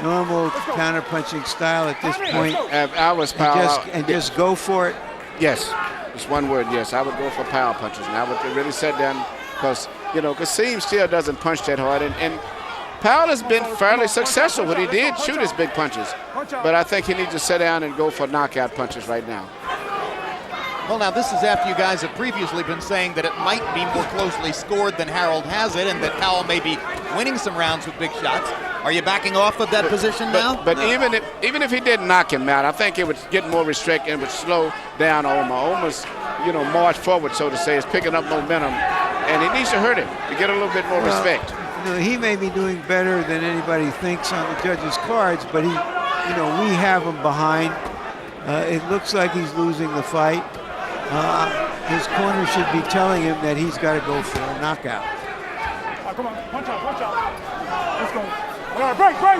normal counterpunching style at this point? I was Powell. And just go for it? Yes. It's one word, yes. I would go for power punches. And I would really sit down because, Kassim still doesn't punch that hard. And Powell has been fairly successful when he did shoot his big punches. But I think he needs to sit down and go for knockout punches right now. Well, now this is after you guys have previously been saying that it might be more closely scored than Harold has it, and that Powell may be winning some rounds with big shots. Are you backing off of that position now? But no. even if he didn't knock him out, I think it would get more restricted and would slow down Ouma. Ouma's, march forward, so to say, is picking up momentum, and he needs to hurt him to get a little bit more respect. He may be doing better than anybody thinks on the judges' cards, but we have him behind. It looks like he's losing the fight. His corner should be telling him that he's got to go for a knockout. Come on, punch out. Let's go. All right, break.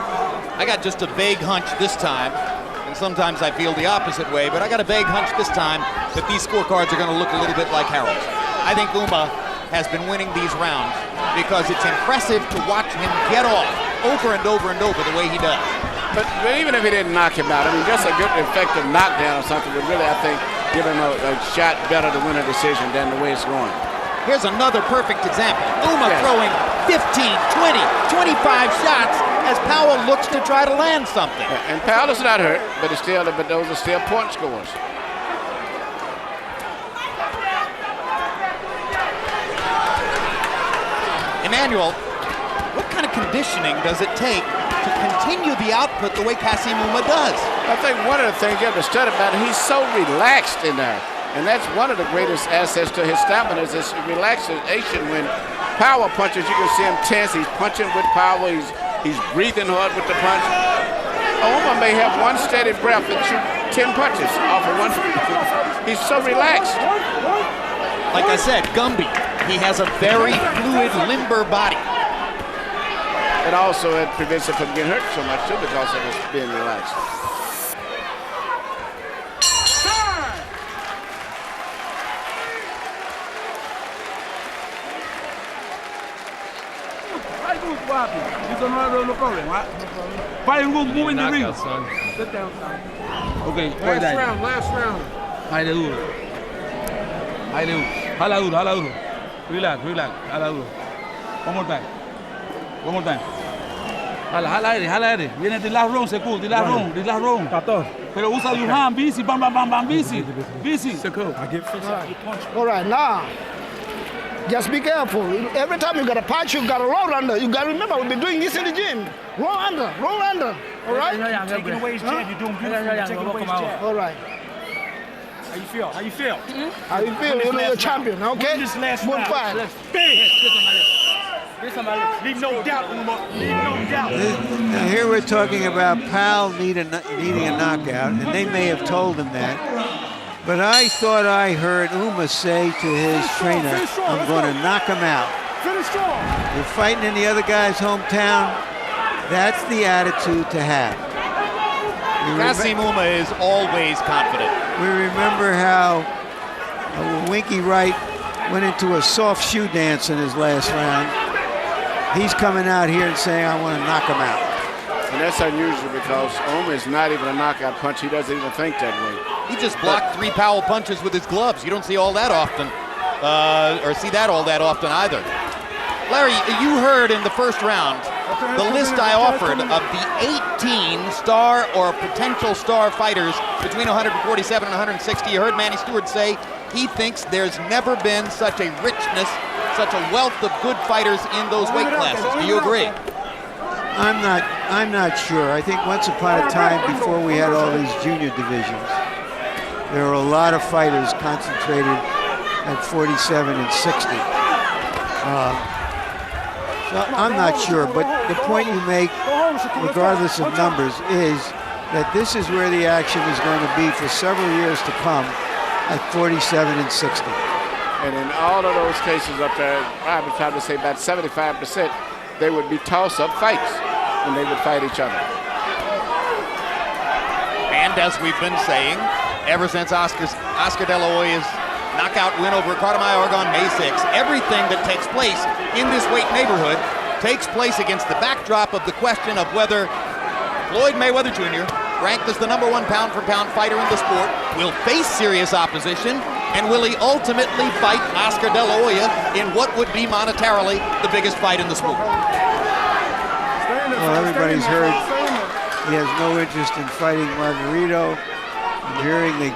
I got just a vague hunch this time, and sometimes I feel the opposite way, but I got a vague hunch this time that these scorecards are going to look a little bit like Harold's. I think Ouma has been winning these rounds because it's impressive to watch him get off over and over and over the way he does. But even if he didn't knock him out, just a good effective knockdown or something would really, I think, give him a shot better to win a decision than the way it's going. Here's another perfect example. Ouma throwing 15, 20, 25 shots as Powell looks to try to land something. And Powell is not hurt, but those are still point scores. Emmanuel, what kind of conditioning does it take to continue the output the way Kassim Ouma does? I think one of the things you have to study about it, he's so relaxed in there. And that's one of the greatest assets to his stamina is his relaxation. When Powell punches, you can see him tense. He's punching with power. He's breathing hard with the punch. Ouma may have one steady breath and shoot 10 punches off of one. He's so relaxed. Like I said, Gumby, he has a very fluid, limber body. And also it prevents him from getting hurt so much too because of his being relaxed. You don't know no problem, right? Fighting good, move in the ring. Sit down, son. Okay, last round. Aire duro. Jala duro. Relax. Jala duro. One more time. Jala aire. Viene the last round, Sekou. The last round. Pero usa your hand, busy, bam, busy. Sekou. I get fixed. All right, now. Just be careful. Every time you got a punch, you got to roll under. You got to remember, we've been doing this in the gym. Roll under. All right? Taking away his jab, you're doing beautiful. Taking away his jab. All right. How you feel? How you feel? You're a champion, okay? Win this last One round. fight. Leave no doubt, Ouma. Leave no doubt. Now here we're talking about Powell needing a knockout, and they may have told him that. But I thought I heard Ouma say to his trainer, I'm going to knock him out. Finish strong. You're fighting in the other guy's hometown. That's the attitude to have. Kassim Ouma is always confident. We remember how Winky Wright went into a soft shoe dance in his last round. He's coming out here and saying, I want to knock him out. And that's unusual because Ouma is not even a knockout punch. He doesn't even think that way. He just blocked 3 Powell punches with his gloves. You don't see all that often, or see that all that often either. Larry, you heard in the first round the list I offered of the 18 star or potential star fighters between 147 and 160. You heard Manny Stewart say he thinks there's never been such a richness, such a wealth of good fighters in those weight classes. Do you agree? I'm not sure. I think once upon a time, before we had all these junior divisions, there were a lot of fighters concentrated at 47 and 60. So I'm not sure, but the point you make, regardless of numbers, is that this is where the action is going to be for several years to come at 47 and 60. And in all of those cases up there, I would try to say about 75%, they would be toss-up fights when they would fight each other. And as we've been saying, ever since Oscar De La Hoya's knockout win over Ricardo Mayorga on May 6th, everything that takes place in this weight neighborhood takes place against the backdrop of the question of whether Floyd Mayweather Jr., ranked as the #1 pound-for-pound fighter in the sport, will face serious opposition, and will he ultimately fight Oscar De La Hoya in what would be monetarily the biggest fight in the sport? Well, everybody's heard he has no interest in fighting Margarito. I'm hearing the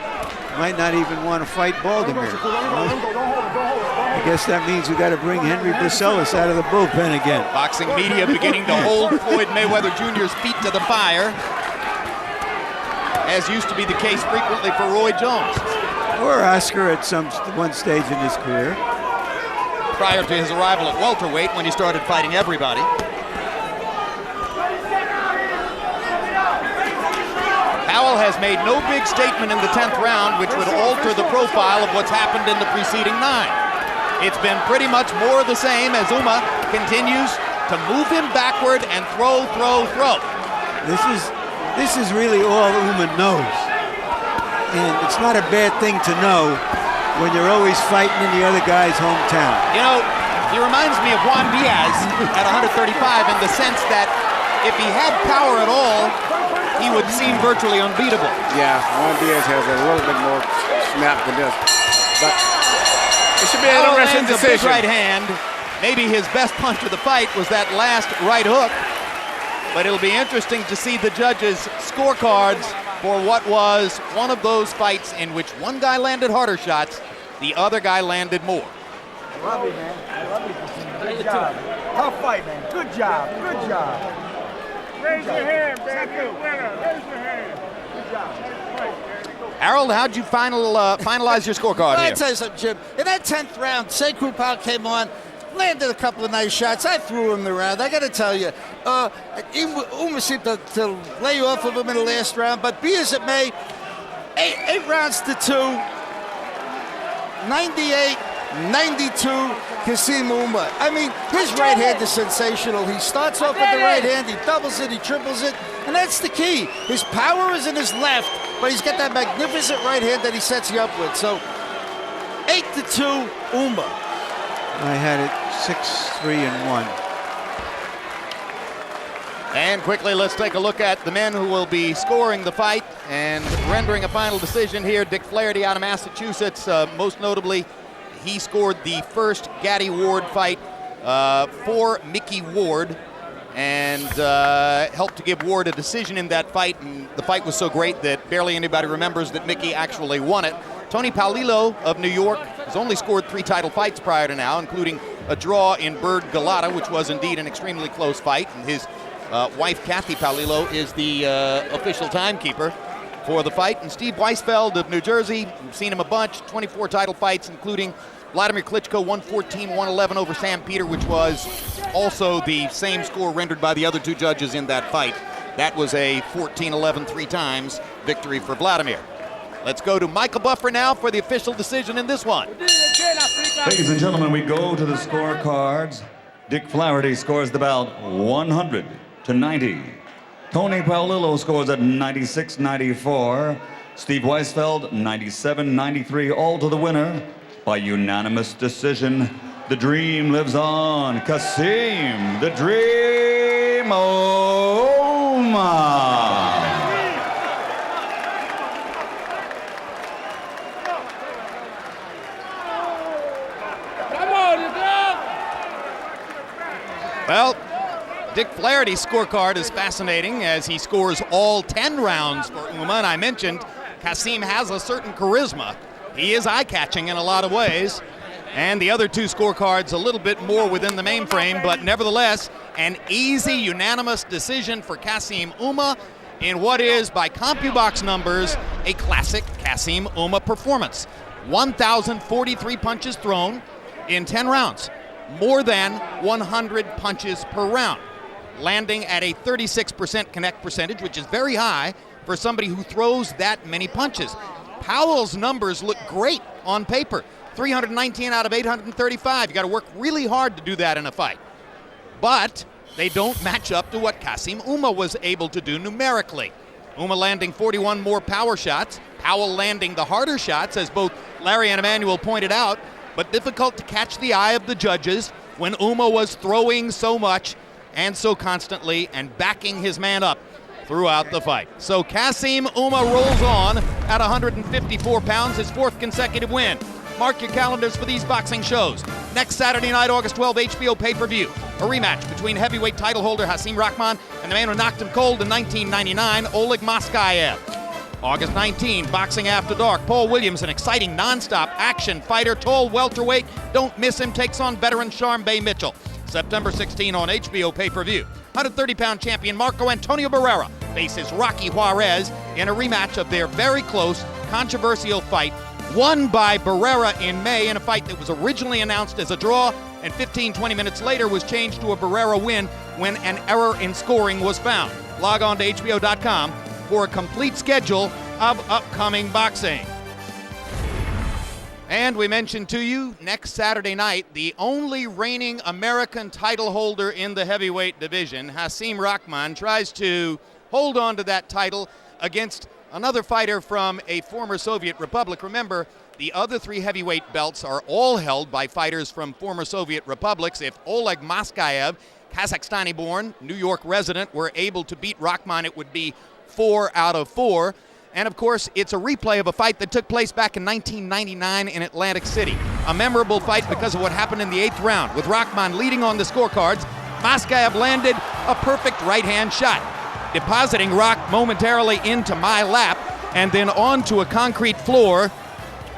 might not even want to fight Baltimore. I guess that means we got to bring Henry Bucelis out of the bullpen again. Boxing media beginning to hold Floyd Mayweather Jr.'s feet to the fire, as used to be the case frequently for Roy Jones. Or Oscar at one stage in his career. Prior to his arrival at welterweight when he started fighting everybody. Powell has made no big statement in the 10th round, which would alter the profile of what's happened in the preceding 9. It's been pretty much more of the same as Ouma continues to move him backward and throw. This is really all Ouma knows. And it's not a bad thing to know when you're always fighting in the other guy's hometown. You know, he reminds me of Juan Diaz at 135 in the sense that if he had power at all, he would seem virtually unbeatable. Yeah, Juan Diaz has a little bit more snap than this. But it should be an interesting decision. A big right hand. Maybe his best punch of the fight was that last right hook. But it'll be interesting to see the judges' scorecards for what was one of those fights in which one guy landed harder shots, the other guy landed more. I love you, man. I love you. Good job. Tough fight, man. Good job. Good job. Raise your hand, baby. Winner. Raise your hand. Good job. Harold, how'd you finalize your scorecard I'll here? tell you something, Jim. In that 10th round, Sekou Powell came on, landed a couple of nice shots. I threw him around. I got to tell you, Ouma seemed to lay off of him in the last round. But be as it may, 8 rounds to 2, 98-92, Kassim Ouma. I mean, his right hand is sensational. He starts off with the right hand, he doubles it, he triples it, and that's the key. His power is in his left, but he's got that magnificent right hand that he sets you up with. So, 8-2, Ouma. I had it 6-3-1. And quickly, let's take a look at the men who will be scoring the fight and rendering a final decision here. Dick Flaherty out of Massachusetts, most notably, he scored the first Gaddy Ward fight for Mickey Ward and helped to give Ward a decision in that fight. And the fight was so great that barely anybody remembers that Mickey actually won it. Tony Paolillo of New York has only scored 3 title fights prior to now, including a draw in Bird Galata, which was indeed an extremely close fight. And his wife, Kathy Paolillo, is the official timekeeper for the fight. And Steve Weisfeld of New Jersey, we've seen him a bunch, 24 title fights, including Vladimir Klitschko 114-111 over Sam Peter, which was also the same score rendered by the other 2 judges in that fight. That was a 14-11 3 times victory for Vladimir. Let's go to Michael Buffer now for the official decision in this one. Ladies and gentlemen, we go to the scorecards. Dick Flaherty scores the bout 100-90. Tony Paolillo scores at 96-94. Steve Weisfeld 97-93, all to the winner by unanimous decision. The dream lives on. Kassim, the dream, Ouma. Well, Dick Flaherty's scorecard is fascinating as he scores all 10 rounds for Ouma. And I mentioned Kassim has a certain charisma. He is eye-catching in a lot of ways. And the other 2 scorecards a little bit more within the mainframe, but nevertheless, an easy, unanimous decision for Kassim Ouma in what is, by CompuBox numbers, a classic Kassim Ouma performance. 1,043 punches thrown in 10 rounds. More than 100 punches per round, landing at a 36% connect percentage, which is very high for somebody who throws that many punches. Powell's numbers look great on paper. 319 out of 835. You got to work really hard to do that in a fight. But they don't match up to what Kassim Ouma was able to do numerically. Ouma landing 41 more power shots, Powell landing the harder shots, as both Larry and Emmanuel pointed out, but difficult to catch the eye of the judges when Ouma was throwing so much and so constantly and backing his man up throughout the fight. So Kassim Ouma rolls on at 154 pounds, his 4th consecutive win. Mark your calendars for these boxing shows. Next Saturday night, August 12, HBO pay-per-view. A rematch between heavyweight title holder Hasim Rahman and the man who knocked him cold in 1999, Oleg Moskayev. August 19, Boxing After Dark. Paul Williams, an exciting non-stop action fighter, tall welterweight. Don't miss him, takes on veteran Sharmba Mitchell. September 16 on HBO pay-per-view. 130-pound champion Marco Antonio Barrera faces Rocky Juarez in a rematch of their very close, controversial fight, won by Barrera in May in a fight that was originally announced as a draw and 15-20 minutes later was changed to a Barrera win when an error in scoring was found. Log on to HBO.com for a complete schedule of upcoming boxing. And we mentioned to you, next Saturday night, the only reigning American title holder in the heavyweight division, Hasim Rahman, tries to hold on to that title against another fighter from a former Soviet republic. Remember, the other 3 heavyweight belts are all held by fighters from former Soviet republics. If Oleg Maskayev, Kazakhstani-born, New York resident, were able to beat Rahman, it would be 4 out of 4. And of course, it's a replay of a fight that took place back in 1999 in Atlantic City. A memorable fight because of what happened in the 8th round. With Rahman leading on the scorecards, Maskayev landed a perfect right-hand shot, depositing Rock momentarily into my lap and then onto a concrete floor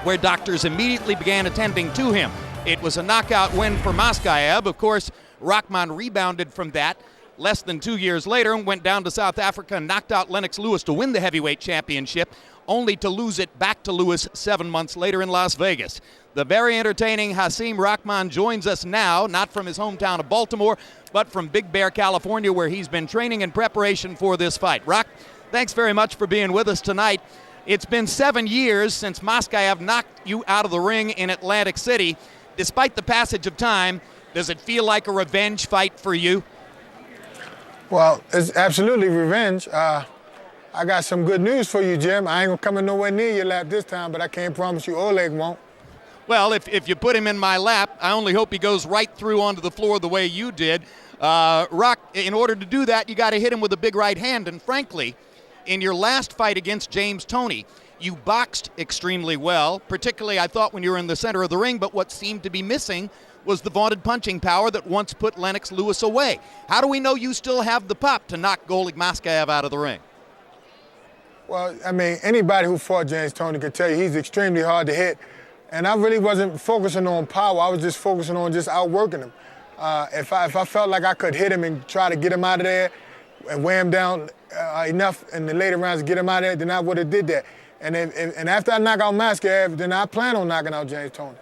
where doctors immediately began attending to him. It was a knockout win for Maskayev. Of course, Rahman rebounded from that less than 2 years later and went down to South Africa and knocked out Lennox Lewis to win the heavyweight championship, only to lose it back to Lewis 7 months later in Las Vegas. The very entertaining Hasim Rahman joins us now, not from his hometown of Baltimore, but from Big Bear, California, where he's been training in preparation for this fight. Rock, thanks very much for being with us tonight. It's been 7 years since Maskayev knocked you out of the ring in Atlantic City. Despite the passage of time, does it feel like a revenge fight for you? Well, it's absolutely revenge. I got some good news for you, Jim. I ain't gonna come in nowhere near your lap this time, but I can't promise you Oleg won't. Well, if you put him in my lap, I only hope he goes right through onto the floor the way you did. Rock, in order to do that, you got to hit him with a big right hand. And frankly, in your last fight against James Toney, you boxed extremely well, particularly I thought when you were in the center of the ring, but what seemed to be missing was the vaunted punching power that once put Lennox Lewis away. How do we know you still have the pop to knock Oleg Maskayev out of the ring? Well, I mean, anybody who fought James Toney could tell you he's extremely hard to hit. And I really wasn't focusing on power. I was just focusing on just outworking him. If I felt like I could hit him and try to get him out of there and wear him down enough in the later rounds to get him out of there, then I would have did that. And after I knock out Maskayev, then I plan on knocking out James Toney.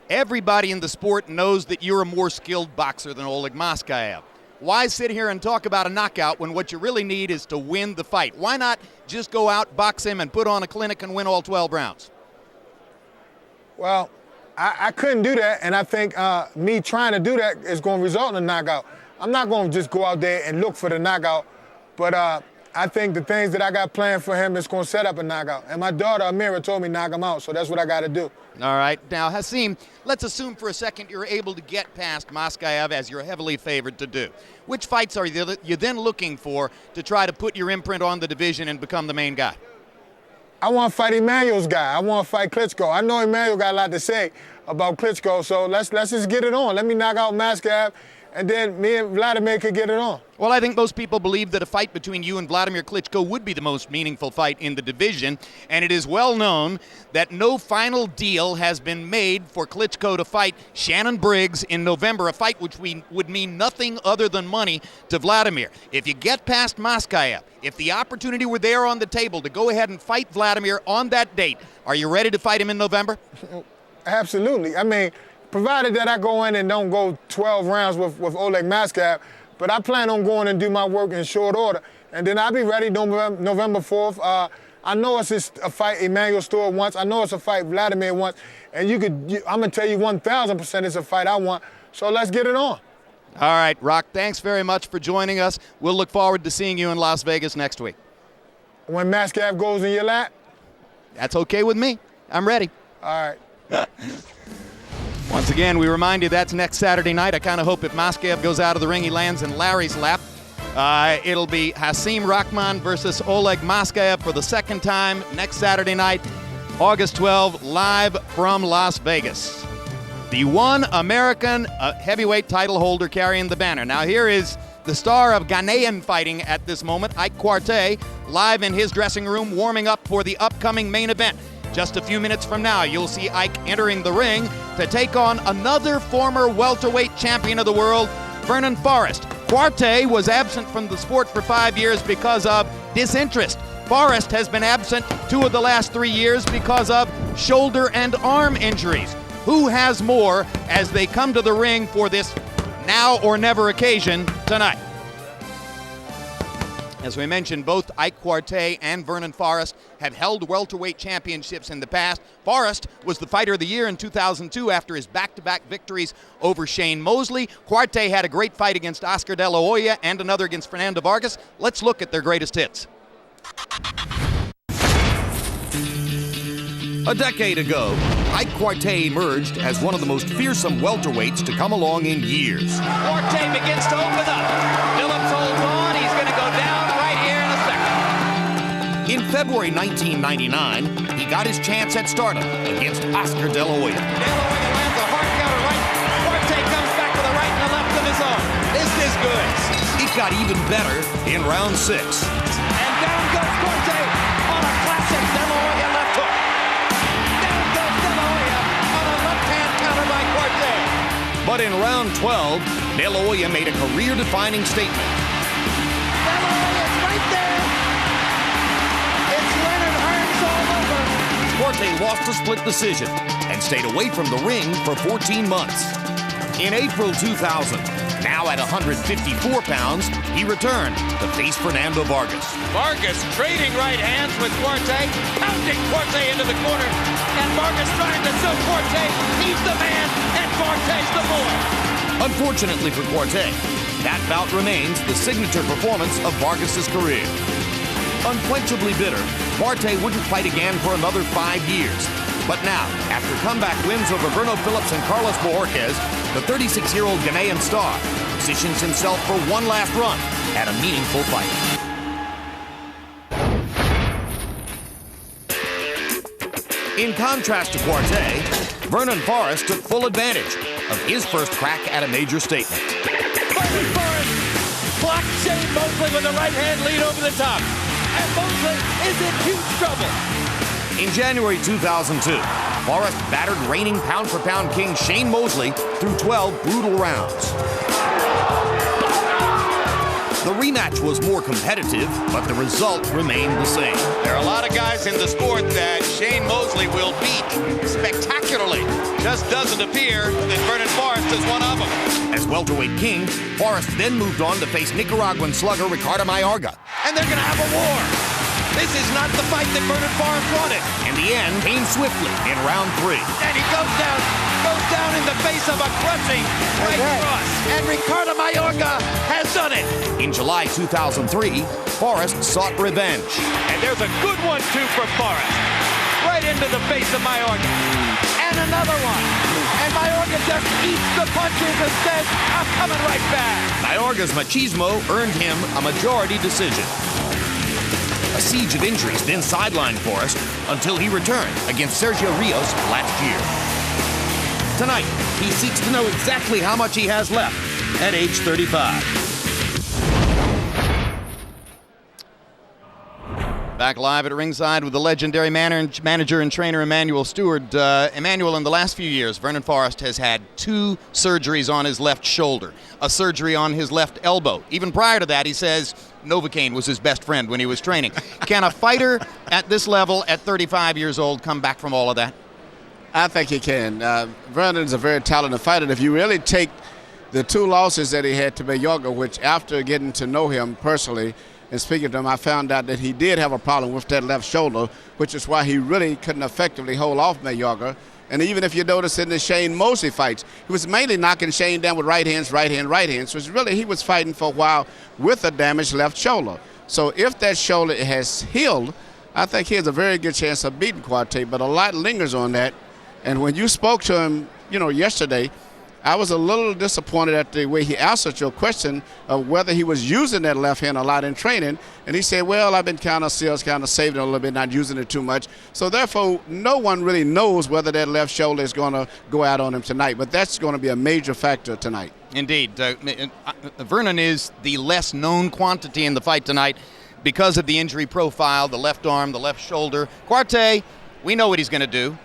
Everybody in the sport knows that you're a more skilled boxer than Oleg Maskayev. Why sit here and talk about a knockout when what you really need is to win the fight? Why not just go out, box him, and put on a clinic and win all 12 rounds? Well, I couldn't do that, and I think me trying to do that is going to result in a knockout. I'm not going to just go out there and look for the knockout, but I think the things that I got planned for him is going to set up a knockout. And my daughter, Amira, told me knock him out, so that's what I got to do. All right. Now, Hasim, let's assume for a second you're able to get past Maskayev as you're heavily favored to do. Which fights are you then looking for to try to put your imprint on the division and become the main guy? I want to fight Emmanuel's guy. I want to fight Klitschko. I know Emmanuel got a lot to say about Klitschko, so let's just get it on. Let me knock out Maskayev, and then me and Vladimir could get it on. Well, I think most people believe that a fight between you and Vladimir Klitschko would be the most meaningful fight in the division, and it is well known that no final deal has been made for Klitschko to fight Shannon Briggs in November, a fight which would mean nothing other than money to Vladimir. If you get past Maskayev, if the opportunity were there on the table to go ahead and fight Vladimir on that date, are you ready to fight him in November? Absolutely. I mean, provided that I go in and don't go 12 rounds with Oleg Maskayev, but I plan on going and do my work in short order. And then I'll be ready November 4th. I know it's a fight Emmanuel Stewart wants. I know it's a fight Vladimir wants. And I'm going to tell you 1,000% it's a fight I want. So let's get it on. All right, Rock, thanks very much for joining us. We'll look forward to seeing you in Las Vegas next week. When Maskayev goes in your lap? That's okay with me. I'm ready. All right. Once again, we remind you that's next Saturday night. I kind of hope if Maskayev goes out of the ring, he lands in Larry's lap. It'll be Hasim Rahman versus Oleg Maskayev for the second time next Saturday night, August 12, live from Las Vegas. The one American heavyweight title holder carrying the banner. Now here is the star of Ghanaian fighting at this moment, Ike Quartey, live in his dressing room, warming up for the upcoming main event. Just a few minutes from now, you'll see Ike entering the ring to take on another former welterweight champion of the world, Vernon Forrest. Quartey was absent from the sport for 5 years because of disinterest. Forrest has been absent 2 of the last 3 years because of shoulder and arm injuries. Who has more as they come to the ring for this now or never occasion tonight? As we mentioned, both Ike Quartey and Vernon Forrest have held welterweight championships in the past. Forrest was the Fighter of the Year in 2002 after his back-to-back victories over Shane Mosley. Quartey had a great fight against Oscar De La Hoya and another against Fernando Vargas. Let's look at their greatest hits. A decade ago, Ike Quartey emerged as one of the most fearsome welterweights to come along in years. Quartey begins to open up. Phillips holds on. He's going to go down right here in a second. In February 1999, he got his chance at stardom against Oscar De La Hoya. De La Hoya lands a hard counter right. Quartey comes back with a right and a left of his own. This is good. It got even better in round 6. And down goes Quartey on a classic De La Hoya left hook. Down goes De La Hoya on a left-hand counter by Quartey. But in round 12, De La Hoya made a career-defining statement. De La Hoya's right there. It's Leonard Hearns all over. Quartey lost a split decision and stayed away from the ring for 14 months. In April 2000, now at 154 pounds, he returned to face Fernando Vargas. Vargas trading right hands with Quartey, pounding Quartey into the corner, and Vargas trying to show Quartey he's the man and Quartey's the boy. Unfortunately for Quartey, that bout remains the signature performance of Vargas's career. Unquenchably bitter, Quartey wouldn't fight again for another 5 years. But now, after comeback wins over Bruno Phillips and Carlos Boorquez, the 36-year-old Ghanaian star positions himself for one last run at a meaningful fight. In contrast to Quartey, Vernon Forrest took full advantage of his first crack at a major statement. Vernon Forrest blocked Shane Mosley with a right-hand lead over the top. And Mosley is in huge trouble. In January 2002, Forrest battered reigning pound-for-pound king Shane Mosley through 12 brutal rounds. The rematch was more competitive, but the result remained the same. There are a lot of guys in the sport that Shane Mosley will beat spectacularly. Just doesn't appear that Vernon Forrest is one of them. As welterweight king, Forrest then moved on to face Nicaraguan slugger Ricardo Mayorga. And they're going to have a war. This is not the fight that Vernon Forrest wanted. And the end came swiftly in round 3. And he goes down in the face of a crushing right cross. And Ricardo Mayorga has done it. In July 2003, Forrest sought revenge. And there's a good one, too, for Forrest. Right into the face of Mayorga. And another one. And Mayorga just eats the punches and says, I'm coming right back. Mayorga's machismo earned him a majority decision. A siege of injuries then sidelined Forrest until he returned against Sergio Rios last year. Tonight, he seeks to know exactly how much he has left at age 35. Back live at ringside with the legendary manager and trainer Emmanuel Stewart. Emmanuel, in the last few years, Vernon Forrest has had 2 surgeries on his left shoulder, a surgery on his left elbow. Even prior to that, he says Novocaine was his best friend when he was training. Can a fighter at this level, at 35 years old, come back from all of that? I think he can. Vernon's a very talented fighter. And if you really take the 2 losses that he had to Mayorga, which after getting to know him personally and speaking to him, I found out that he did have a problem with that left shoulder, which is why he really couldn't effectively hold off Mayorga. And even if you notice in the Shane Mosley fights, he was mainly knocking Shane down with right hands. So really he was fighting for a while with a damaged left shoulder. So if that shoulder has healed, I think he has a very good chance of beating Quartey, but a lot lingers on that. And when you spoke to him, yesterday, I was a little disappointed at the way he answered your question of whether he was using that left hand a lot in training. And he said, well, I've been kind of saving it a little bit, not using it too much. So therefore, no one really knows whether that left shoulder is going to go out on him tonight. But that's going to be a major factor tonight. Indeed. Vernon is the less known quantity in the fight tonight. because of the injury profile, the left arm, the left shoulder. Quartey, we know what he's going to do.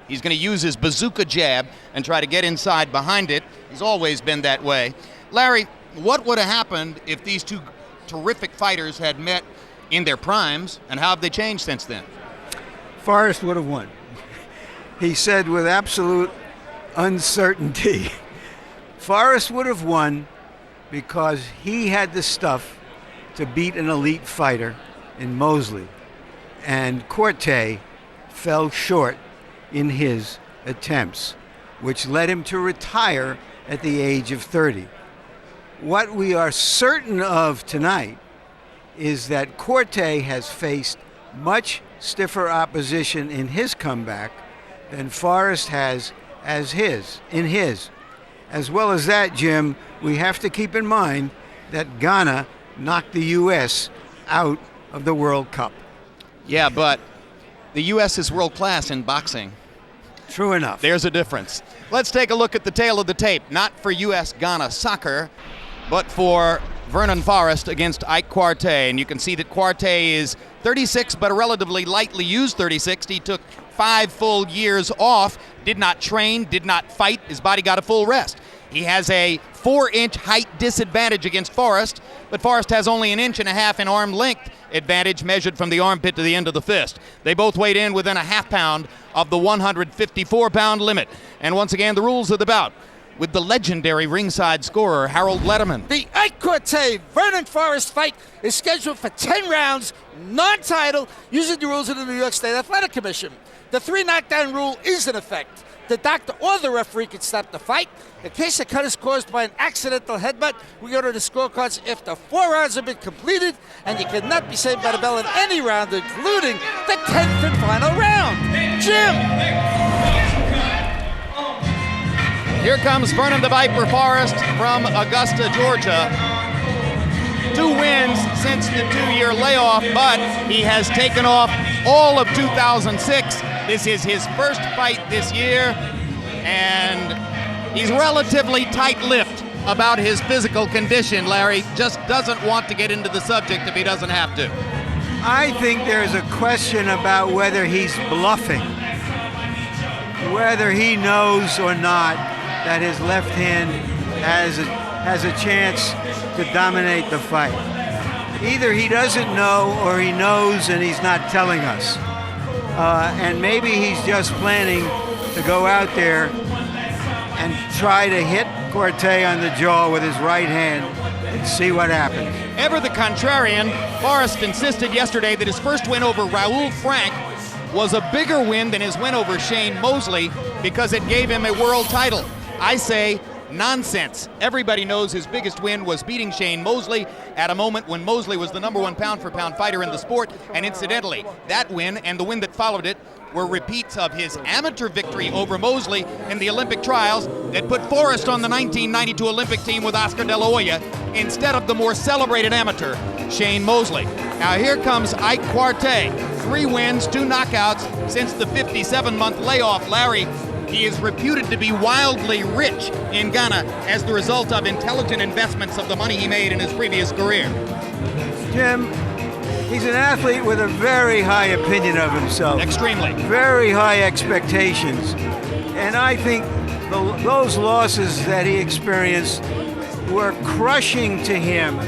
He's going to use his bazooka jab and try to get inside behind it. He's always been that way. Larry, what would have happened if these two terrific fighters had met in their primes, and how have they changed since then? Forrest would have won. He said with absolute uncertainty. Forrest would have won because he had the stuff to beat an elite fighter in Mosley, and Quartey fell short in his attempts, which led him to retire at the age of 30. What we are certain of tonight is that Quartey has faced much stiffer opposition in his comeback than Forrest has in his. As well as that, Jim, we have to keep in mind that Ghana knocked the U.S. out of the World Cup. Yeah, but the U.S. is world class in boxing. True enough. There's a difference. Let's take a look at the tail of the tape, not for U.S.-Ghana soccer, but for Vernon Forrest against Ike Quartey. And you can see that Quartey is 36, but a relatively lightly used 36. He took 5 full years off, did not train, did not fight. His body got a full rest. He has a 4-inch height disadvantage against Forrest, but Forrest has only 1.5 inches in arm length advantage measured from the armpit to the end of the fist. They both weighed in within a half pound of the 154-pound limit. And once again, the rules of the bout with the legendary ringside scorer, Harold Letterman. The Ike Quartey Vernon Forrest fight is scheduled for 10 rounds, non-title, using the rules of the New York State Athletic Commission. The 3 knockdown rule is in effect. The doctor or the referee can stop the fight. In case the cut is caused by an accidental headbutt, we go to the scorecards after 4 rounds have been completed, and you cannot be saved by the bell in any round, including the 10th and final round. Jim! Here comes Vernon the Viper Forrest from Augusta, Georgia. 2 wins since the 2-year layoff, but he has taken off all of 2006. This is his first fight this year, and he's relatively tight-lipped about his physical condition, Larry. Just doesn't want to get into the subject if he doesn't have to. I think there's a question about whether he's bluffing, whether he knows or not that his left hand has a chance to dominate the fight. Either he doesn't know or he knows and he's not telling us. And maybe he's just planning to go out there and try to hit Quartey on the jaw with his right hand and see what happens. Ever the contrarian, Forrest insisted yesterday that his first win over Raoul Frank was a bigger win than his win over Shane Mosley because it gave him a world title. I say nonsense. Everybody knows his biggest win was beating Shane Mosley at a moment when Mosley was the #1 pound-for-pound fighter in the sport. And incidentally, that win and the win that followed it were repeats of his amateur victory over Mosley in the Olympic trials that put Forrest on the 1992 Olympic team with Oscar De La Hoya instead of the more celebrated amateur, Shane Mosley. Now here comes Ike Quartey. 3 wins, 2 knockouts since the 57-month layoff. Larry, he is reputed to be wildly rich in Ghana as the result of intelligent investments of the money he made in his previous career. Jim, he's an athlete with a very high opinion of himself. Extremely. Very high expectations. And I think those losses that he experienced were crushing to him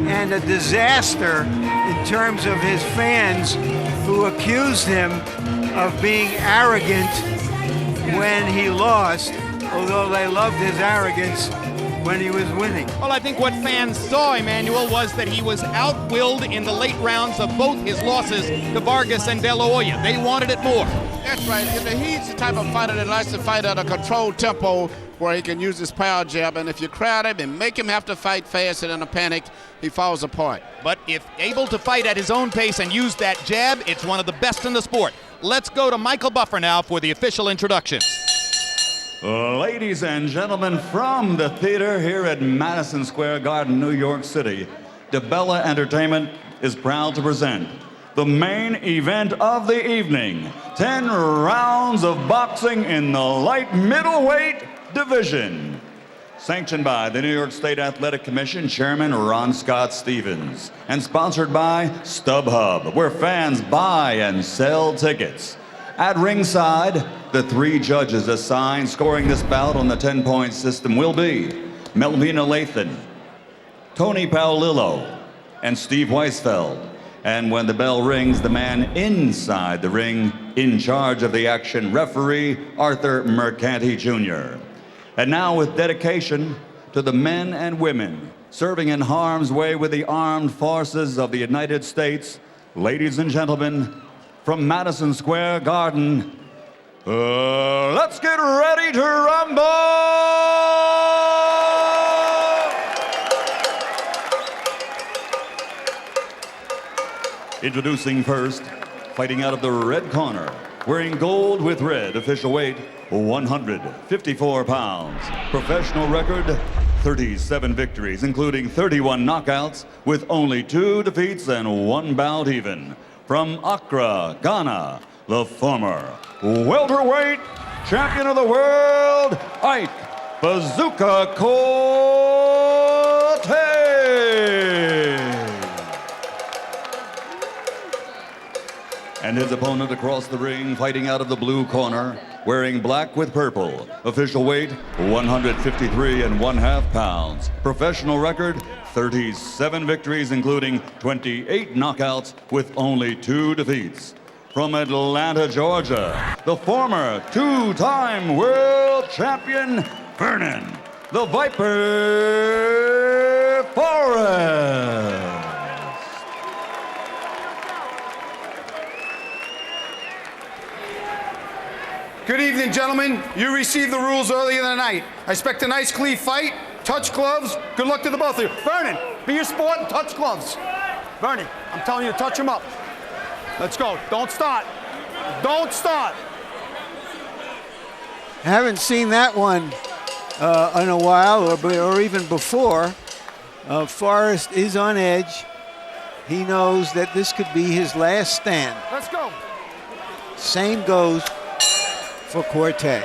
and a disaster in terms of his fans who accused him of being arrogant when he lost, although they loved his arrogance when he was winning. Well, I think what fans saw, Emmanuel, was that he was outwilled in the late rounds of both his losses to Vargas and De La Hoya. They wanted it more. That's right. He's the type of fighter that likes to fight at a controlled tempo where he can use his power jab, and if you crowd him and make him have to fight fast and in a panic, he falls apart. But if able to fight at his own pace and use that jab, it's one of the best in the sport. Let's go to Michael Buffer now for the official introductions. Ladies and gentlemen, from the theater here at Madison Square Garden, New York City, DeBella Entertainment is proud to present the main event of the evening. 10 rounds of boxing in the light middleweight division. Sanctioned by the New York State Athletic Commission Chairman Ron Scott Stevens and sponsored by StubHub, where fans buy and sell tickets. At ringside, the 3 judges assigned scoring this bout on the 10-point system will be Melvina Lathan, Tony Paolillo, and Steve Weisfeld. And when the bell rings, the man inside the ring, in charge of the action, referee Arthur Mercanti Jr. And now, with dedication to the men and women serving in harm's way with the armed forces of the United States, ladies and gentlemen, from Madison Square Garden, let's get ready to rumble! Introducing first, fighting out of the red corner, wearing gold with red, official weight 154 pounds. Professional record 37 victories, including 31 knockouts, with only 2 defeats and 1 bout even. From Accra, Ghana, the former welterweight champion of the world, Ike Bazooka Quartey. And his opponent across the ring, fighting out of the blue corner, wearing black with purple. Official weight, 153½ pounds. Professional record, 37 victories, including 28 knockouts, with only 2 defeats. From Atlanta, Georgia, the former 2-time world champion, Vernon, the Viper Forrest. Good evening, gentlemen. You received the rules earlier tonight. I expect a nice, clean fight. Touch gloves. Good luck to the both of you. Vernon, be your sport and touch gloves. Vernon, I'm telling you to touch them up. Let's go. Don't start. Don't start. Haven't seen that one in a while or even before. Forrest is on edge. He knows that this could be his last stand. Let's go. Same goes for Quartey.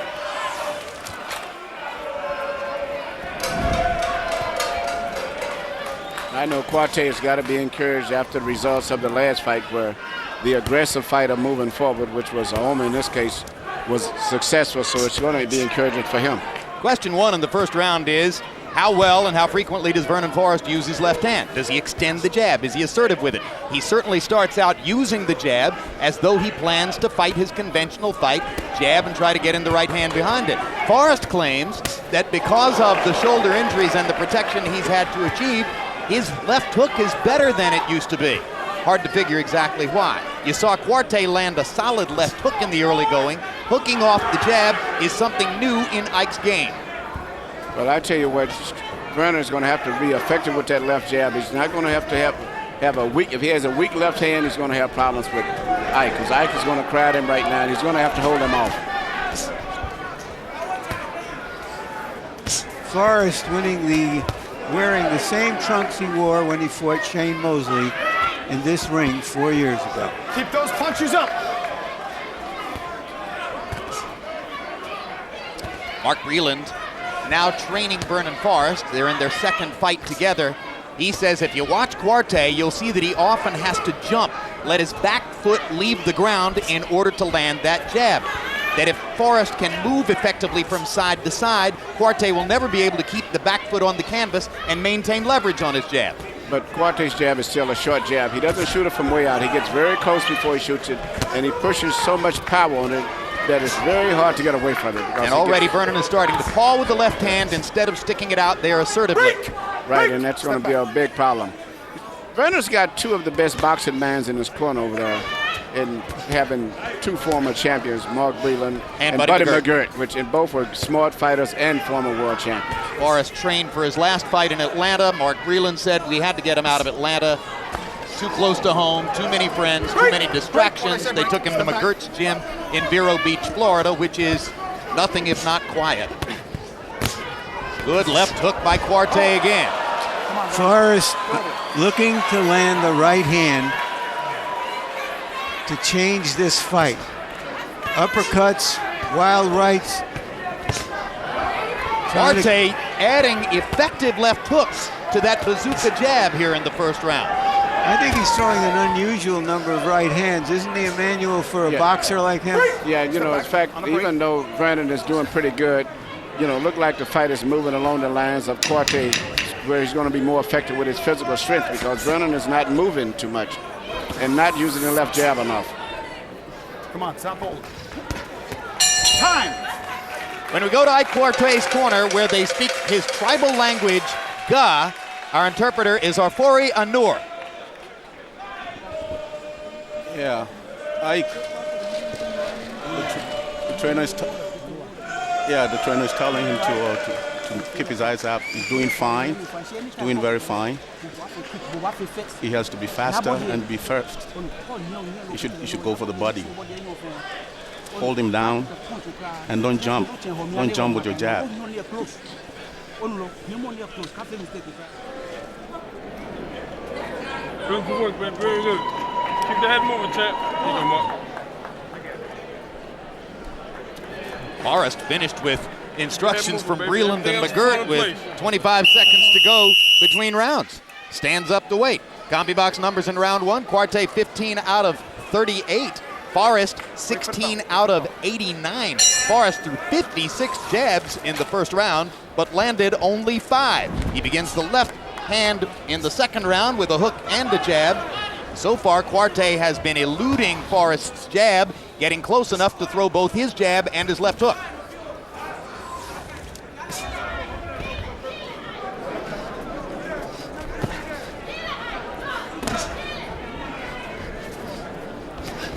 I know Quartey has got to be encouraged after the results of the last fight, where the aggressive fighter moving forward, which was Ouma in this case, was successful, so it's going to be encouraging for him. Question 1 in the first round is, how well and how frequently does Vernon Forrest use his left hand? Does he extend the jab? Is he assertive with it? He certainly starts out using the jab as though he plans to fight his conventional fight, jab and try to get in the right hand behind it. Forrest claims that because of the shoulder injuries and the protection he's had to achieve, his left hook is better than it used to be. Hard to figure exactly why. You saw Quartey land a solid left hook in the early going. Hooking off the jab is something new in Ike's game. Well, I tell you what, Vernon's going to have to be effective with that left jab. He's not going to have a weak, if he has a weak left hand, he's going to have problems with Ike, because Ike is going to crowd him right now, and he's going to have to hold him off. Forrest wearing the same trunks he wore when he fought Shane Mosley in this ring 4 years ago. Keep those punches up. Mark Breland now training Vernon Forrest. They're in their second fight together. He says if you watch Quartey, you'll see that he often has to jump, let his back foot leave the ground in order to land that jab. That if Forrest can move effectively from side to side, Quartey will never be able to keep the back foot on the canvas and maintain leverage on his jab. But Quartey's jab is still a short jab. He doesn't shoot it from way out. He gets very close before he shoots it, and he pushes so much power on it that it's very hard to get away from it. And already Vernon is starting to paw with the left hand instead of sticking it out there assertively. Right, and that's going to be a big problem. Vernon's got 2 of the best boxing minds in his corner over there, in having 2 former champions, Mark Breland and Buddy McGirt, which in both were smart fighters and former world champions. Forrest trained for his last fight in Atlanta. Mark Breland said we had to get him out of Atlanta. Too close to home, too many friends, too many distractions. They took him to McGirt's gym in Vero Beach, Florida, which is nothing if not quiet. Good left hook by Quartey again. Forrest looking to land the right hand to change this fight. Uppercuts, wild rights. Quartey adding effective left hooks to that bazooka jab here in the first round. I think he's throwing an unusual number of right hands. Isn't he a manual for a boxer like him? Yeah, you know, in fact, even though Vernon is doing pretty good, you know, look like the fight is moving along the lines of Quartey, where he's going to be more effective with his physical strength because Vernon is not moving too much and not using the left jab enough. Come on, stop hold. Time! When we go to Ike Quartey's corner, where they speak his tribal language, Ga, our interpreter is Arfori Anur. Yeah, Ike, the trainer is telling him to keep his eyes up. He's doing fine, doing very fine. He has to be faster and be first. He should go for the body. Hold him down and don't jump. Don't jump with your jab. Good work, man. Very good. Keep the head moving, champ. Keep him up. Forrest finished with instructions from Breland and McGirt with 25 seconds to go between rounds. Stands up to wait. Combi box numbers in round one. Quartey 15 out of 38. Forrest 16 out of 89. Forrest threw 56 jabs in the first round, but landed only 5. He begins the left hand in the second round with a hook and a jab. So far, Quartey has been eluding Forrest's jab, getting close enough to throw both his jab and his left hook.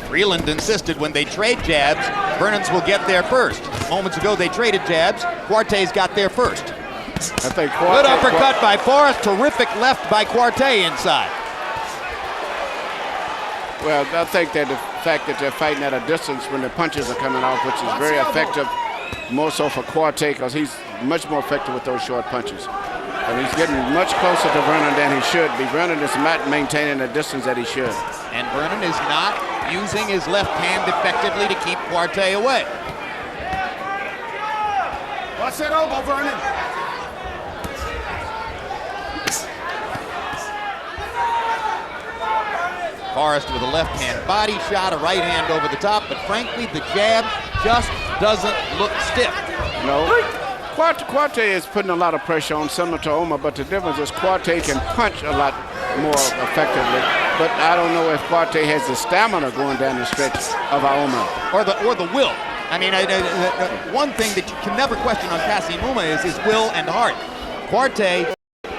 Breland insisted when they trade jabs, Vernon's will get there first. Moments ago, they traded jabs. Quartey's got there first. I think Good uppercut by Forrest. Terrific left by Quartey inside. Well, I think that the fact that they're fighting at a distance when the punches are coming off, which is very effective, more so for Quartey, because he's much more effective with those short punches. And he's getting much closer to Vernon than he should be. Vernon is not maintaining the distance that he should. And Vernon is not using his left hand effectively to keep Quartey away. Watch that elbow, Vernon. Forrest with a left hand body shot, a right hand over the top, but frankly, the jab just doesn't look stiff. No. Quartey is putting a lot of pressure on, similar to Ouma, but the difference is Quartey can punch a lot more effectively. But I don't know if Quartey has the stamina going down the stretch of Ouma. Or the will. I mean, one thing that you can never question on Kassim Ouma is his will and heart. Quartey,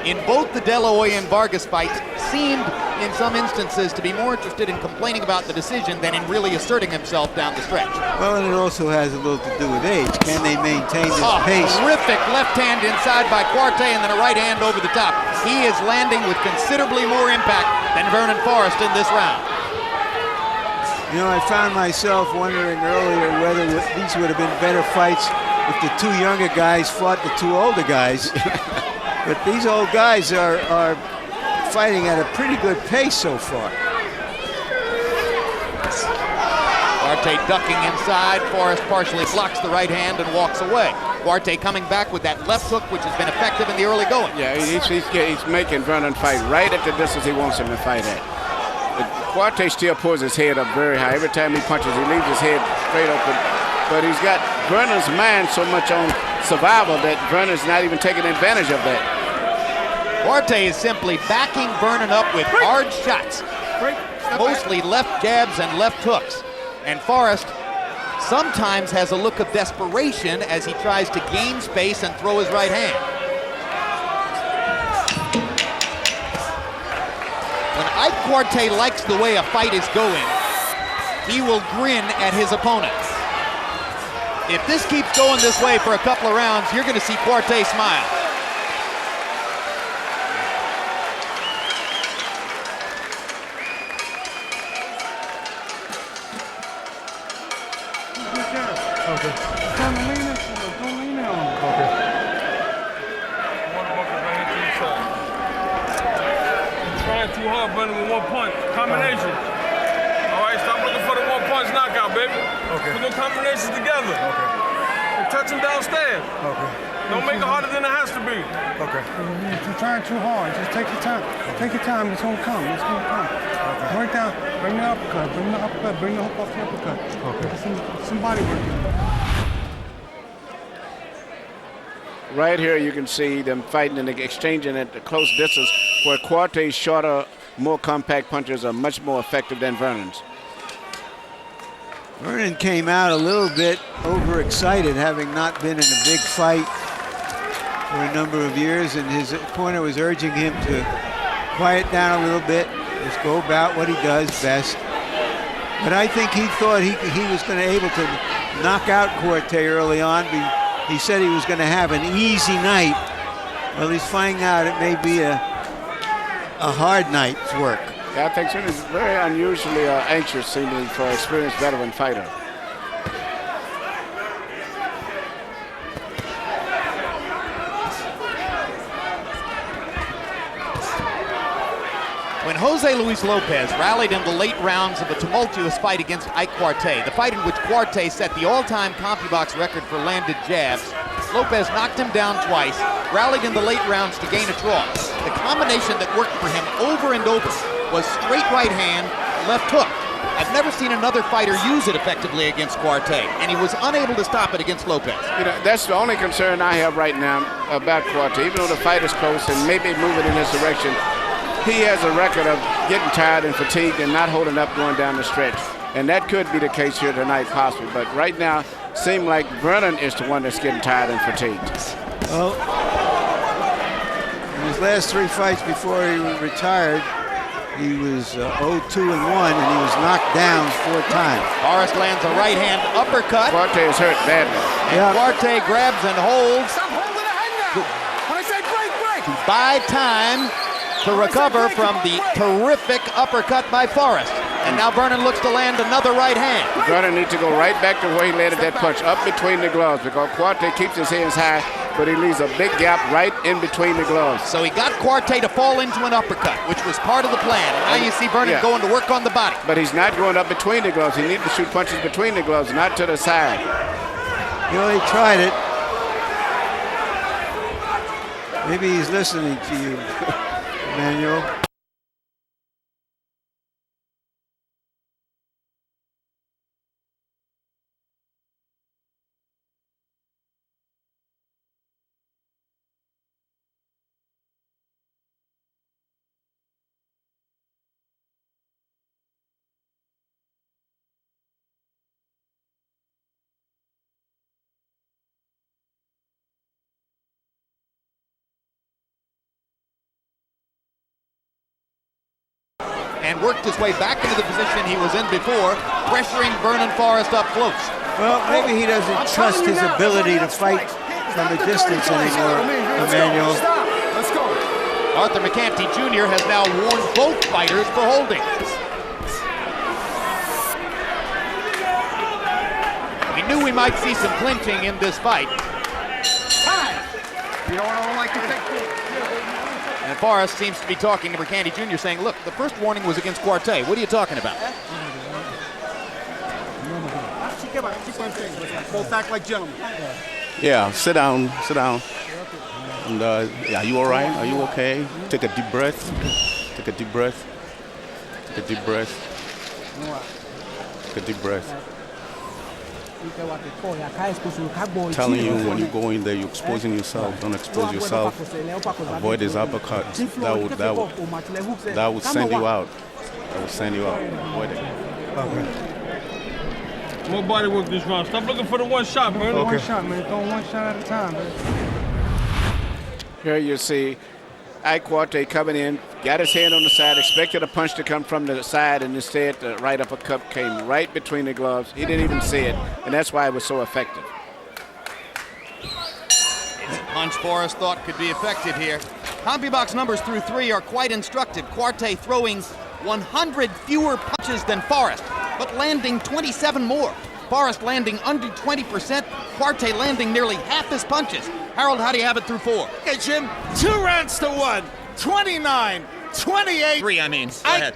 in both the De La Hoya and Vargas fights, seemed in some instances to be more interested in complaining about the decision than in really asserting himself down the stretch. Well, and it also has a little to do with age. Can they maintain this pace? Terrific left hand inside by Quartey and then a right hand over the top. He is landing with considerably more impact than Vernon Forrest in this round. You know, I found myself wondering earlier whether these would have been better fights if the two younger guys fought the two older guys. But these old guys are fighting at a pretty good pace so far. Quartey ducking inside. Forrest partially blocks the right hand and walks away. Quartey coming back with that left hook, which has been effective in the early going. Yeah, he's making Vernon fight right at the distance he wants him to fight at. But Quartey still pulls his head up very high. Every time he punches, he leaves his head straight open. But he's got Vernon's mind so much on survival that Vernon's not even taking advantage of that. Quartey is simply backing Vernon up with hard shots, mostly left jabs and left hooks. And Forrest sometimes has a look of desperation as he tries to gain space and throw his right hand. When Ike Quartey likes the way a fight is going, he will grin at his opponent. If this keeps going this way for a couple of rounds, you're going to see Quartey smile. Too hard, Vernon, with one punch. Combination. All right, stop looking for the one punch knockout, baby. Okay. Put them combinations together. Okay. And touch them downstairs. Okay. Don't make it harder than it has to be. me. Okay. You're trying too hard. Just take your time. Take your time. It's gonna come. It's gonna come. Okay. Work down. Bring the uppercut. Bring the uppercut. Bring the hook off the uppercut. Okay. Some body work in. Right here, you can see them fighting and exchanging at a close distance, where Quartey's shorter, more compact punches are much more effective than Vernon's. Vernon came out a little bit overexcited, having not been in a big fight for a number of years, and his corner was urging him to quiet down a little bit, just go about what he does best. But I think he thought he was going to be able to knock out Quartey early on. He said he was going to have an easy night. Well, he's finding out it may be a hard night's work. Yeah, I think he's very unusually anxious, seemingly, for an experienced veteran fighter. When Jose Luis Lopez rallied in the late rounds of a tumultuous fight against Ike Quartey, the fight in which Quartey set the all-time CompuBox record for landed jabs, Lopez knocked him down twice, rallied in the late rounds to gain a draw. The combination that worked for him over and over was straight right hand, left hook. I've never seen another fighter use it effectively against Quartey, and he was unable to stop it against Lopez. You know, that's the only concern I have right now about Quartey. Even though the fight is close and maybe moving in this direction, he has a record of getting tired and fatigued and not holding up going down the stretch. And that could be the case here tonight, possibly. But right now, it seems like Vernon is the one that's getting tired and fatigued. Well, in his last 3 fights before he retired, he was 0-2-1, and he was knocked down 4 times. Forrest lands a right hand uppercut. Quartey is hurt badly. And Quartey grabs and holds. Stop holding the head now. When I say break, break. To buy time to recover from the terrific uppercut by Forrest. And now Vernon looks to land another right hand. Vernon needs to go right back to where he landed that punch, up between the gloves, because Quartey keeps his hands high, but he leaves a big gap right in between the gloves. So he got Quartey to fall into an uppercut, which was part of the plan. And now you see Vernon going to work on the body. But he's not going up between the gloves. He needs to shoot punches between the gloves, not to the side. You know, he tried it. Maybe he's listening to you, Emmanuel. And worked his way back into the position he was in before, pressuring Vernon Forrest up close. Well, maybe he doesn't trust his ability to fight from a distance anymore, Emmanuel. Let's go. Arthur McCanty Jr. has now warned both fighters for holding. We knew we might see some clinching in this fight. Time. You don't like to take. And Forrest seems to be talking to McCanty Jr. saying, look, the first warning was against Quartey. What are you talking about? Both act like gentlemen. Yeah, sit down, sit down. And are you all right? Are you okay? Take a deep breath. Take a deep breath. Take a deep breath. Take a deep breath. Telling you when you go in there, you're exposing yourself. Don't expose yourself. Avoid his uppercut. That would send you out. That would send you out. Avoid it. Okay. More body work this round. Stop looking for the one shot, man. Okay. One shot, man. Throw one shot at a time, man. Here you see Ike Quartey coming in, got his hand on the side, expected a punch to come from the side, and instead the right uppercut came right between the gloves. He didn't even see it, and that's why it was so effective. It's a punch Forrest thought could be effective here. CompuBox numbers through 3 are quite instructive. Quartey throwing 100 fewer punches than Forrest, but landing 27 more. Forrest landing under 20%, Quartey landing nearly half his punches. Harold, how do you have it through 4? Hey, Jim, 2 rounds to 1, 29, 28. 3, I mean. Go ahead.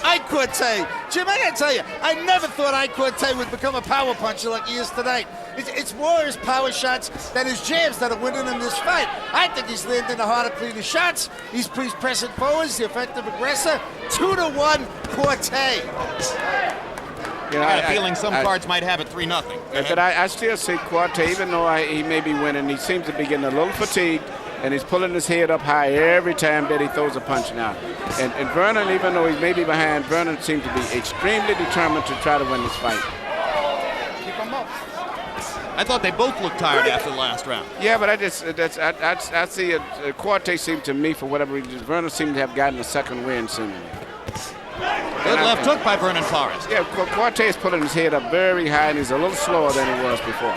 Ike Quartey. Jim, I gotta tell you, I never thought Ike Quartey would become a power puncher like he is tonight. It's more his power shots than his jabs that are winning him this fight. I think he's landing the harder, cleaner shots. He's pressing forwards, the effective aggressor. 2-1, Quartey. I had a feeling some cards might have it 3-0. But I still see Quartey, even though he may be winning, he seems to be getting a little fatigued, and he's pulling his head up high every time that he throws a punch now. And Vernon, even though he may be behind, Vernon seems to be extremely determined to try to win this fight. Keep him up. I thought they both looked tired after the last round. Yeah, but I see it. Quartey seemed to me, for whatever reason, Vernon seemed to have gotten a second win soon. Good left hook by Vernon Forrest. Yeah, Quartey is putting his head up very high, and he's a little slower than he was before.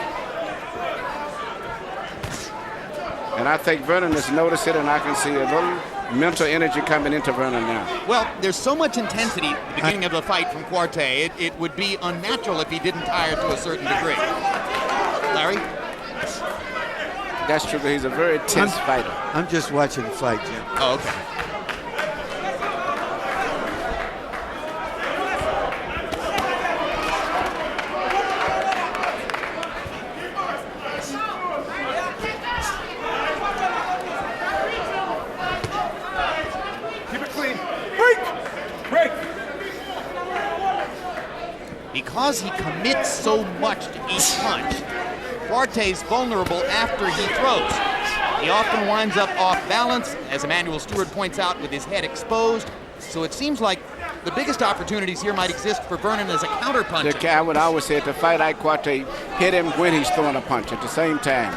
And I think Vernon has noticed it, and I can see a little mental energy coming into Vernon now. Well, there's so much intensity at the beginning of the fight from Quartey, it would be unnatural if he didn't tire to a certain degree. Larry? That's true, but he's a very tense fighter. I'm just watching the fight, Jim. Oh, okay. Because he commits so much to each punch, Quartey's vulnerable after he throws. He often winds up off balance, as Emmanuel Stewart points out, with his head exposed. So it seems like the biggest opportunities here might exist for Vernon as a counterpuncher. I would always say to fight Ike Quartey, hit him when he's throwing a punch at the same time.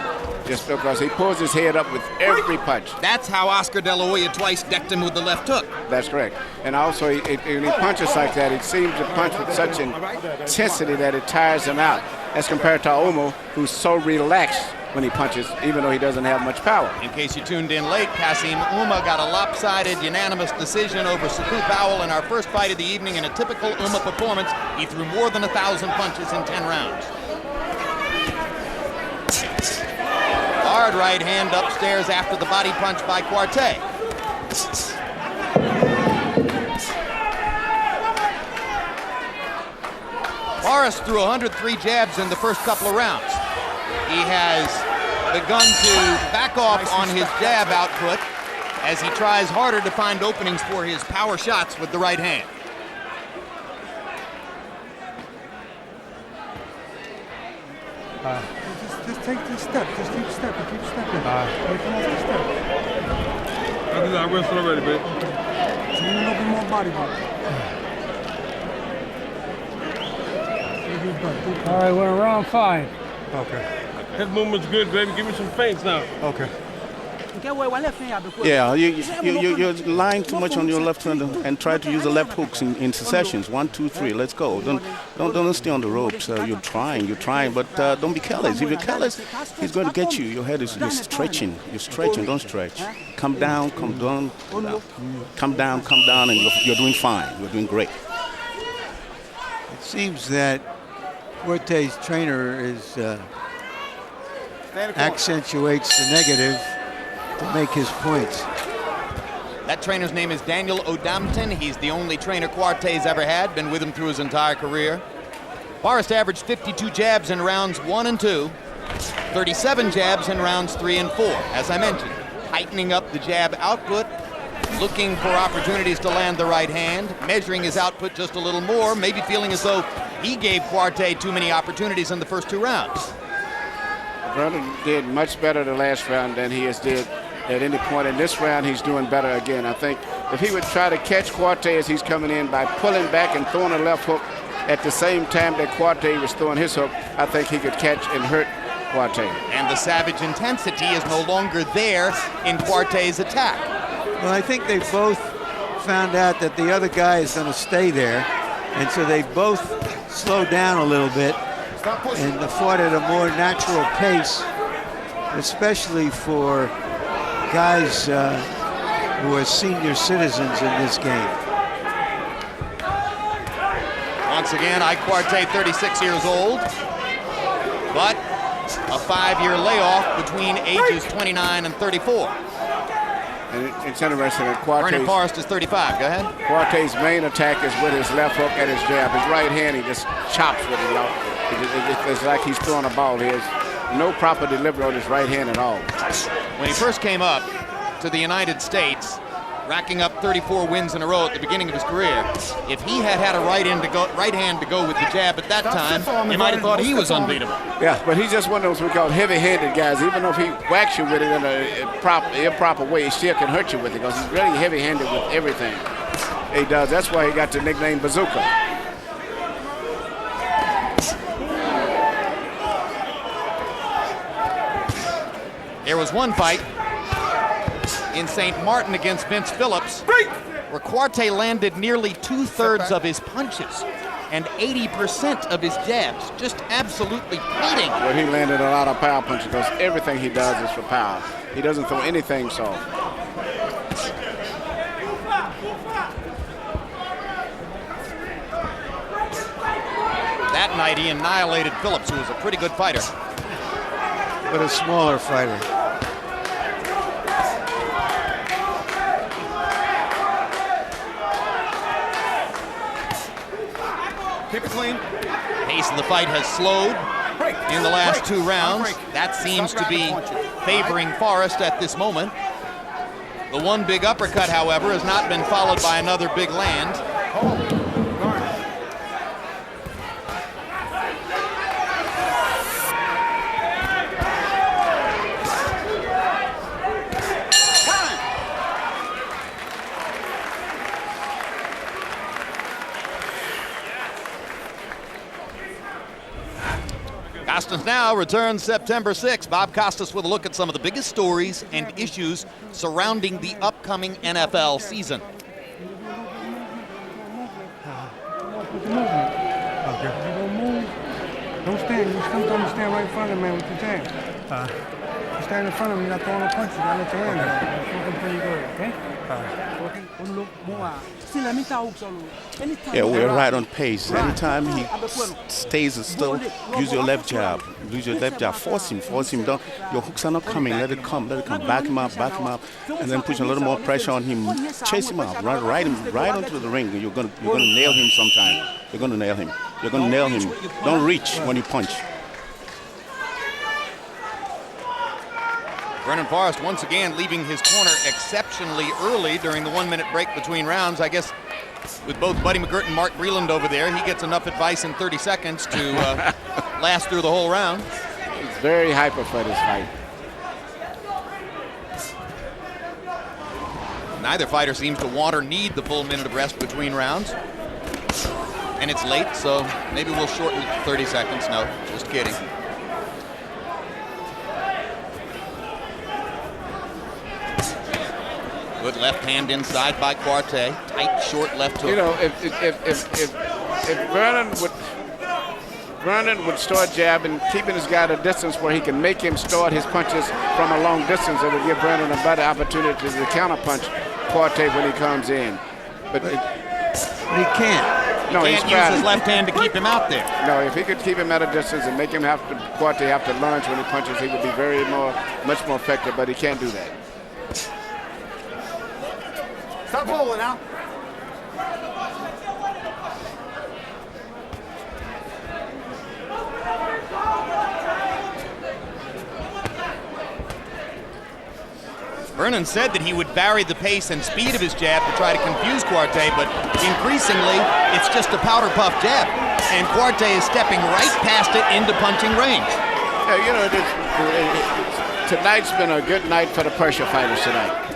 Just because he pulls his head up with every punch. That's how Oscar De La Hoya twice decked him with the left hook. That's correct. And also, when he punches like that, it seems to punch with such intensity that it tires him out, as compared to Ouma, who's so relaxed when he punches, even though he doesn't have much power. In case you tuned in late, Kasim Ouma got a lopsided unanimous decision over Saku Powell in our first fight of the evening. In a typical Ouma performance, he threw more than 1,000 punches in 10 rounds. Hard right hand upstairs after the body punch by Quartey. Forrest threw 103 jabs in the first couple of rounds. He has begun to back off on his jab output as he tries harder to find openings for his power shots with the right hand. Just take this step. Just keep stepping. Keep stepping. Come on, step. I wrestled already, babe. So you need a little bit more body work. All right, we're in round 5. Okay. Head movement's good, baby. Give me some feints now. Okay. Yeah, you're lying too much on your left hand and try to use the left hooks in successions. 1, 2, 3. Let's go. Don't stay on the ropes. You're trying, but don't be careless. If you're careless, he's going to get you. Your head is stretching. You're stretching. Don't stretch. Come down. Come down, and you're doing fine. You're doing great. It seems that Quartey's trainer is accentuates the negative to make his points. That trainer's name is Daniel O'Dampton. He's the only trainer Quartey's ever had, been with him through his entire career. Forrest averaged 52 jabs in rounds 1 and 2, 37 jabs in rounds 3 and 4. As I mentioned, tightening up the jab output, looking for opportunities to land the right hand, measuring his output just a little more, maybe feeling as though he gave Quartey too many opportunities in the first 2 rounds. Vernon did much better the last round than he has did at any point. In this round, he's doing better again. I think if he would try to catch Quartey as he's coming in by pulling back and throwing a left hook at the same time that Quartey was throwing his hook, I think he could catch and hurt Quartey. And the savage intensity is no longer there in Quartey's attack. Well, I think they both found out that the other guy is going to stay there, and so they both slowed down a little bit and fought at a more natural pace, especially for guys who are senior citizens in this game. Once again, Ike Quartey, 36 years old, but a 5-year layoff between ages 29 and 34. And it's interesting that Vernon Forrest is 35. Go ahead. Quartey's main attack is with his left hook and his jab. His right hand, he just chops with it, y'all. It's like he's throwing a ball. He has no proper delivery on his right hand at all. When he first came up to the United States, racking up 34 wins in a row at the beginning of his career, if he had had a right hand to go with the jab at that time, you might have thought he was unbeatable. Yeah, but he's just one of those we call heavy-handed guys. Even though if he whacks you with it in an improper way, he still can hurt you with it because he's really heavy-handed with everything he does. That's why he got the nickname Bazooka. There was one fight in St. Martin against Vince Phillips where Quartey landed nearly 2/3 of his punches and 80% of his jabs, just absolutely beating. But he landed a lot of power punches because everything he does is for power. He doesn't throw anything soft. That night he annihilated Phillips, who was a pretty good fighter. But a smaller fighter. Keep it clean. Pace of the fight has slowed in the last 2 rounds. That seems to be favoring Forrest at this moment. The one big uppercut, however, has not been followed by another big land. Costas now returns September 6th. Bob Costas with a look at some of the biggest stories and issues surrounding the upcoming NFL season. Don't stand. You sometimes stand right in front of the man with your jab. You stand in front of him, you're not throwing a punch. You gotta let your hand go. Looking pretty good, okay? Yeah, we're right on pace. Anytime he stays still, use your left jab. Use your left jab. Force him down. Your hooks are not coming. Let it come. Back him up. And then push a little more pressure on him. Chase him out. Right onto the ring. You're gonna nail him sometime. You're gonna nail him. Don't reach when you punch. Vernon Forrest once again leaving his corner exceptionally early during the 1-minute break between rounds. I guess with both Buddy McGirt and Mark Breland over there, he gets enough advice in 30 seconds to last through the whole round. He's very hyper for this fight. Neither fighter seems to want or need the full minute of rest between rounds. And it's late, so maybe we'll shorten it to 30 seconds. No, just kidding. Good left hand inside by Quartey. Tight, short left hook. You know, if Vernon would start jabbing, keeping his guy at a distance where he can make him start his punches from a long distance, it would give Vernon a better opportunity to counterpunch Quartey when he comes in. But he can't. No, he can't use his left hand to keep him out there. No, if he could keep him at a distance and make him Quartey have to lunge when he punches, he would be much more effective, but he can't do that. Stop pulling now. Vernon said that he would vary the pace and speed of his jab to try to confuse Quartey, but increasingly it's just a powder puff jab, and Quartey is stepping right past it into punching range. Yeah, you know, tonight's been a good night for the pressure fighters tonight.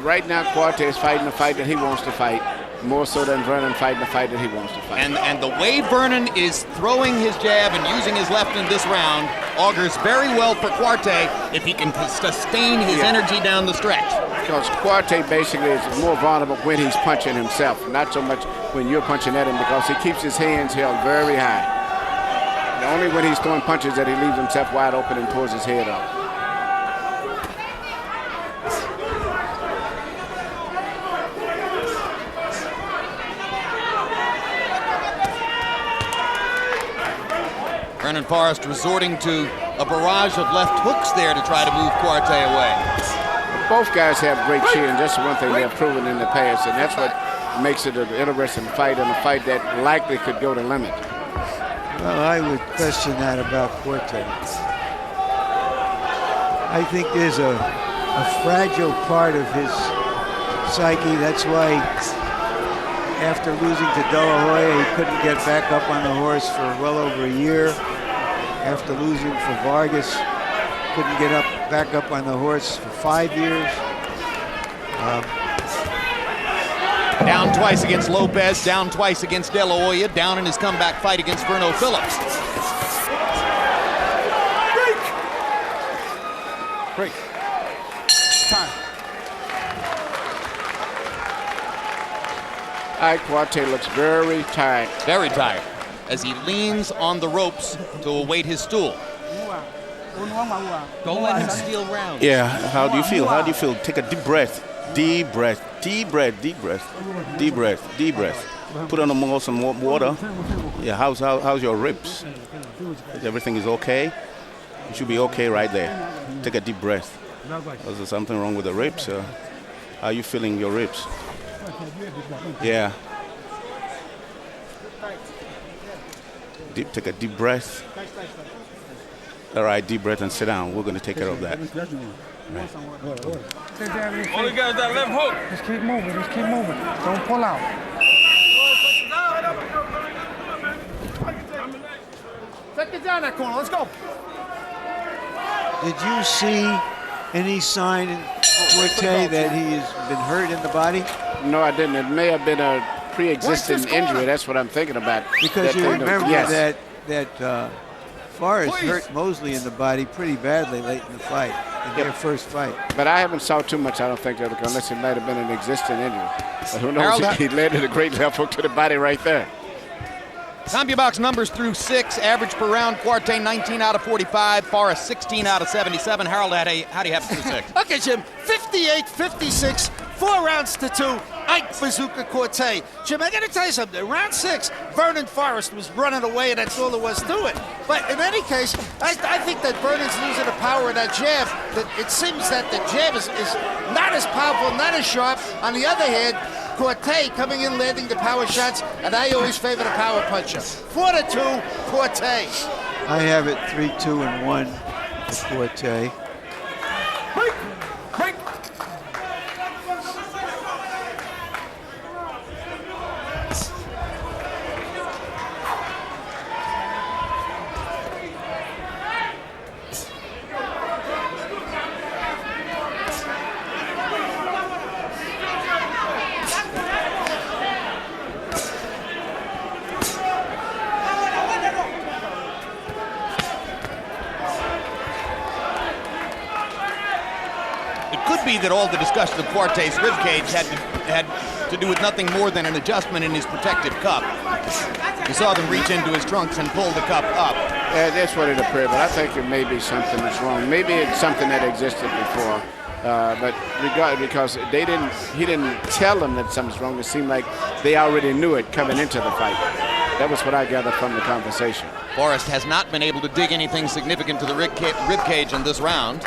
Right now, Quartey is fighting the fight that he wants to fight, more so than Vernon fighting the fight that he wants to fight. And the way Vernon is throwing his jab and using his left in this round augurs very well for Quartey if he can sustain his energy down the stretch. Because Quartey basically is more vulnerable when he's punching himself, not so much when you're punching at him, because he keeps his hands held very high. And only when he's throwing punches that he leaves himself wide open and pulls his head up. Vernon Forrest resorting to a barrage of left hooks there to try to move Quartey away. Both guys have great chin. That's one thing they have proven in the past, and that's what makes it an interesting fight and a fight that likely could go to limit. Well, I would question that about Quartey. I think there's a fragile part of his psyche. That's why after losing to De La Hoya, he couldn't get back up on the horse for well over a year. After losing for Vargas, couldn't get back up on the horse for 5 years. Down twice against Lopez, down twice against De La Hoya, down in his comeback fight against Vernon Phillips. Break. Time. Ike Quartey looks very tired. Very tired, as he leans on the ropes to await his stool. Don't let him steal rounds. Yeah, how do you feel? How do you feel? Take a deep breath. Deep breath, deep breath, deep breath, deep breath, deep breath. Put on some water. Yeah, how's your ribs? Everything is okay? You should be okay right there. Take a deep breath. Is there something wrong with the ribs? How are you feeling your ribs? Yeah. Take a deep breath. All right, deep breath and sit down. We're going to take care of that. Right. Only guys that left hook. Just keep moving. Just keep moving. Don't pull out. Take it down that corner. Let's go. Did you see any sign in Quartey that he has been hurt in the body? No, I didn't. It may have been a pre-existing injury. That's what I'm thinking about. Because you remember yes. that Forrest hurt Mosley in the body pretty badly late in the fight, in their first fight. But I haven't saw too much, I don't think, unless it might have been an existing injury. But who knows? He landed a great left hook to the body right there. CompuBox numbers through 6, average per round, Quartey 19 out of 45, Forrest 16 out of 77. Harold, how do you have it through 6? Okay, Jim, 58-56, 4 rounds to 2. Ike Bazooka Quartey. Jim, I got to tell you something. Round 6, Vernon Forrest was running away, and that's all there was to it. But in any case, I think that Vernon's losing the power of that jab. That it seems that the jab is not as powerful, not as sharp. On the other hand, Quartey coming in, landing the power shots, and I always favor the power puncher. 4-2, Quartey. I have it 3-2-1 for Quartey. Break. Be that all the discussion of Quartey's ribcage had to do with nothing more than an adjustment in his protective cup. You saw them reach into his trunks and pull the cup up. Yeah, that's what it appeared, but I think there may be something that's wrong. Maybe it's something that existed before, but because he didn't tell them that something's wrong. It seemed like they already knew it coming into the fight. That was what I gathered from the conversation. Forrest has not been able to dig anything significant to the ribcage in this round.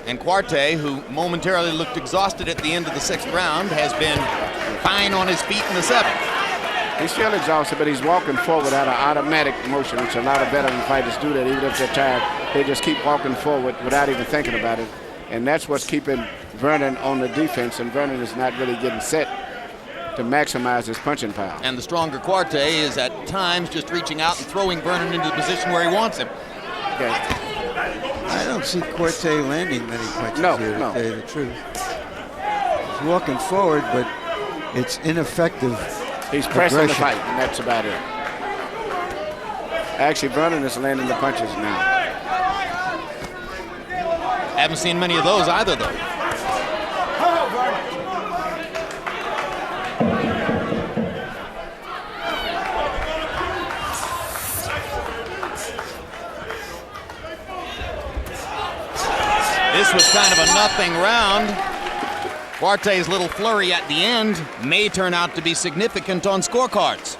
And Quartey, who momentarily looked exhausted at the end of the 6th round, has been fine on his feet in the 7th. He's still exhausted, but he's walking forward out of automatic motion, which a lot of veteran fighters do that. Even if they're tired, they just keep walking forward without even thinking about it. And that's what's keeping Vernon on the defense, and Vernon is not really getting set to maximize his punching power. And the stronger Quartey is at times just reaching out and throwing Vernon into the position where he wants him. Okay. I don't see Quartey landing many punches here, to tell you the truth. He's walking forward, but it's ineffective. He's pressing the fight, and that's about it. Actually, Vernon is landing the punches now. Haven't seen many of those either, though. This was kind of a nothing round. Quartey's little flurry at the end may turn out to be significant on scorecards.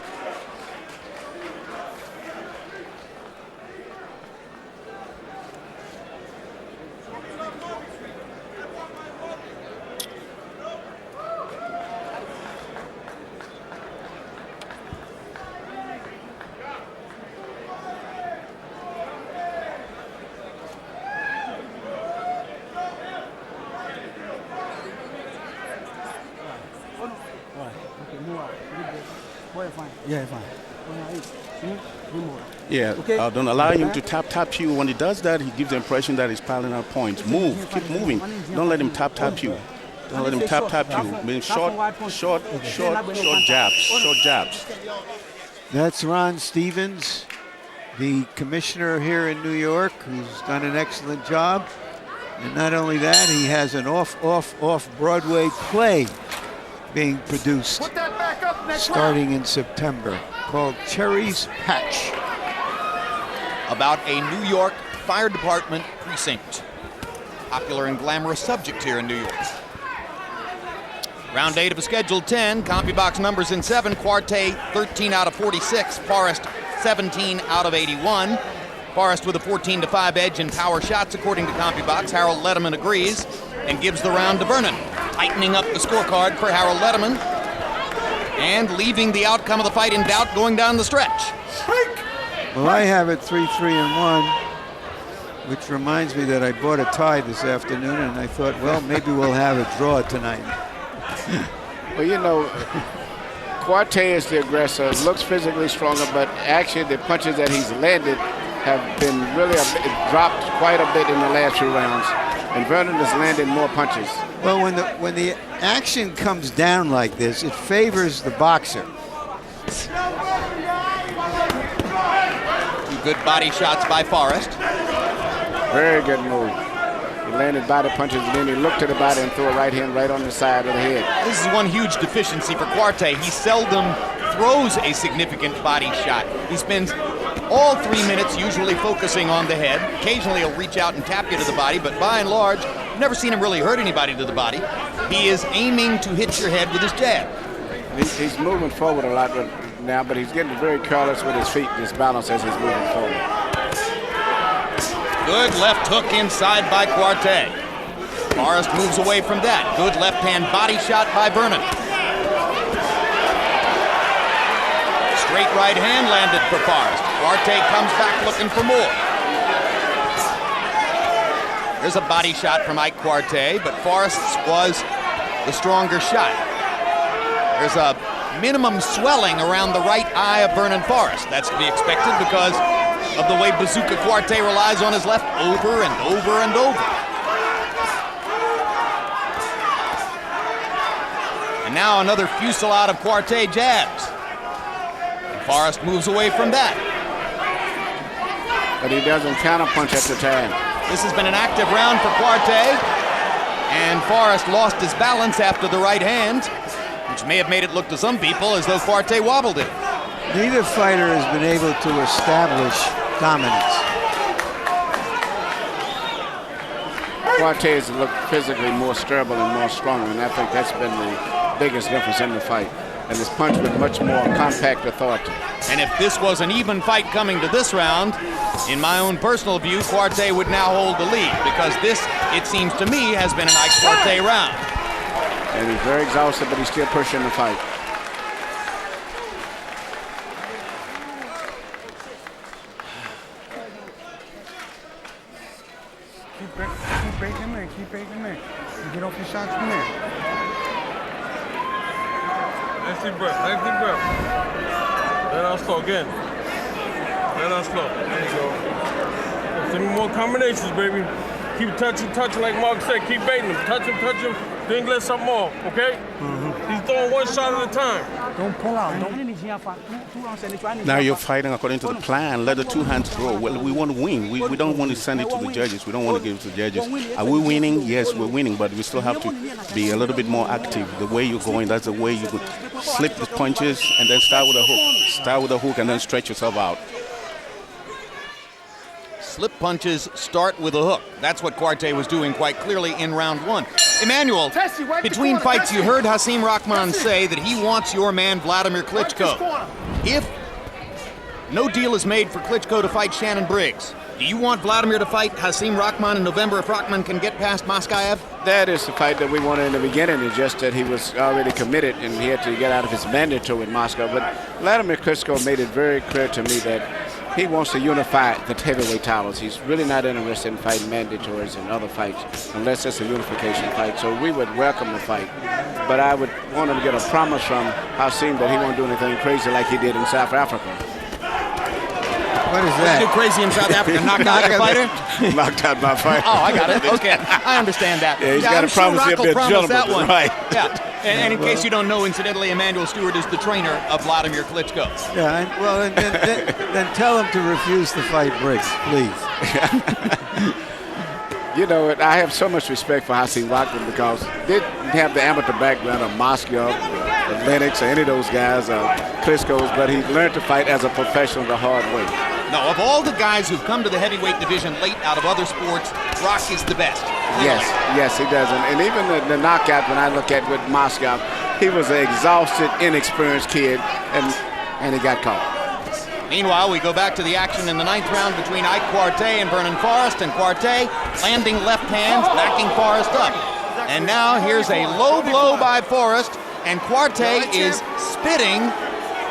Yeah, fine. Yeah, don't allow him to tap you. When he does that, he gives the impression that he's piling up points. Move, keep moving. Don't let him tap you. Don't let him tap you. I mean, short jabs. That's Ron Stevens, the commissioner here in New York, who's done an excellent job. And not only that, he has an off-Broadway play being produced starting in September called Cherry's Patch. About a New York Fire Department precinct. Popular and glamorous subject here in New York. Round 8 of a scheduled 10. CompuBox numbers in 7. Quartey 13 out of 46. Forrest 17 out of 81. Forrest with a 14-5 edge in power shots according to CompuBox. Harold Letterman agrees and gives the round to Vernon. Tightening up the scorecard for Harold Letterman and leaving the outcome of the fight in doubt going down the stretch. Well, I have it 3-3-1, which reminds me that I bought a tie this afternoon, and I thought, well, maybe we'll have a draw tonight. Well, you know, Quartey is the aggressor, looks physically stronger, but actually the punches that he's landed have been really dropped quite a bit in the last few rounds, and Vernon has landed more punches. Well, when the action comes down like this, it favors the boxer. Two good body shots by Forrest. Very good move. He landed body punches, and then he looked to the body and threw a right hand right on the side of the head. This is one huge deficiency for Quartey. He seldom throws a significant body shot. He spends all 3 minutes usually focusing on the head. Occasionally he'll reach out and tap you to the body, but by and large, I've never seen him really hurt anybody to the body. He is aiming to hit your head with his jab. He's moving forward a lot now, but he's getting very careless with his feet and his balance as he's moving forward. Good left hook inside by Quartey. Forrest moves away from that. Good left hand body shot by Vernon. Straight right hand landed for Forrest. Quartey comes back looking for more. There's a body shot from Ike Quartey, but Forrest's was the stronger shot. There's a minimum swelling around the right eye of Vernon Forrest. That's to be expected because of the way Bazooka Quartey relies on his left over and over and over. And now another fusillade of Quartey jabs. Forrest moves away from that. But he doesn't counterpunch at the time. This has been an active round for Quartey, and Forrest lost his balance after the right hand, which may have made it look to some people as though Quartey wobbled it. Neither fighter has been able to establish dominance. Quartey has looked physically more stable and more stronger, and I think that's been the biggest difference in the fight. And his punch with much more compact authority. And if this was an even fight coming to this round, in my own personal view, Quartey would now hold the lead because this, it seems to me, has been an Ike Quartey round. And he's very exhausted, but he's still pushing the fight. Keep breaking him in, keep breaking him in. You get off your shots from there. Nice deep breath, nice deep breath. Let us slow again. Let us slow. There you go. Send me more combinations, baby. Keep touching like Mark said. Keep baiting him. Touch him, then let something more, okay? He's throwing one shot at a time. Don't pull out. Now you're fighting according to the plan. Let the two hands go. Well, we want to win. We don't want to send it to the judges. We don't want to give it to the judges. Are we winning? Yes, we're winning, but we still have to be a little bit more active. The way you're going, that's the way you could slip the punches and then start with a hook. Start with a hook and then stretch yourself out. Slip punches start with a hook. That's what Quartey was doing quite clearly in round one. Emmanuel, between fights, you heard Hasim Rahman say that he wants your man Vladimir Klitschko. If no deal is made for Klitschko to fight Shannon Briggs, do you want Vladimir to fight Hasim Rahman in November if Rahman can get past Moskaev? That is the fight that we wanted in the beginning. It's just that he was already committed and he had to get out of his mandatory in Moscow. But Vladimir Klitschko made it very clear to me that he wants to unify the heavyweight titles. He's really not interested in fighting mandatories and other fights unless it's a unification fight. So we would welcome the fight. But I would wanted to get a promise from Hassim that he won't do anything crazy like he did in South Africa. What is What that? did you do crazy in South Africa? Knock out your fighter? Knocked out my fighter. Oh, I got it. Okay, I understand that. Yeah, he's got to I'm sure promise he'll Rock be a will promise gentleman. that one. Right. Yeah. And in case you don't know, incidentally, Emmanuel Stewart is the trainer of Vladimir Klitschko. Yeah, then tell him to refuse the fight breaks, please. You know, I have so much respect for Hassim Rockman because they didn't have the amateur background of Moscow, or Lennox, or any of those guys, Klitschko's, but he learned to fight as a professional the hard way. No, of all the guys who've come to the heavyweight division late out of other sports, Rock is the best. Clearly. Yes, he does. And even the knockout, when I look at with Moscow, he was an exhausted, inexperienced kid, and he got caught. Meanwhile, we go back to the action in the 9th round between Ike Quartey and Vernon Forrest, and Quartey landing left hands, backing Forrest up. And now here's a low blow by Forrest, and Quartey is spitting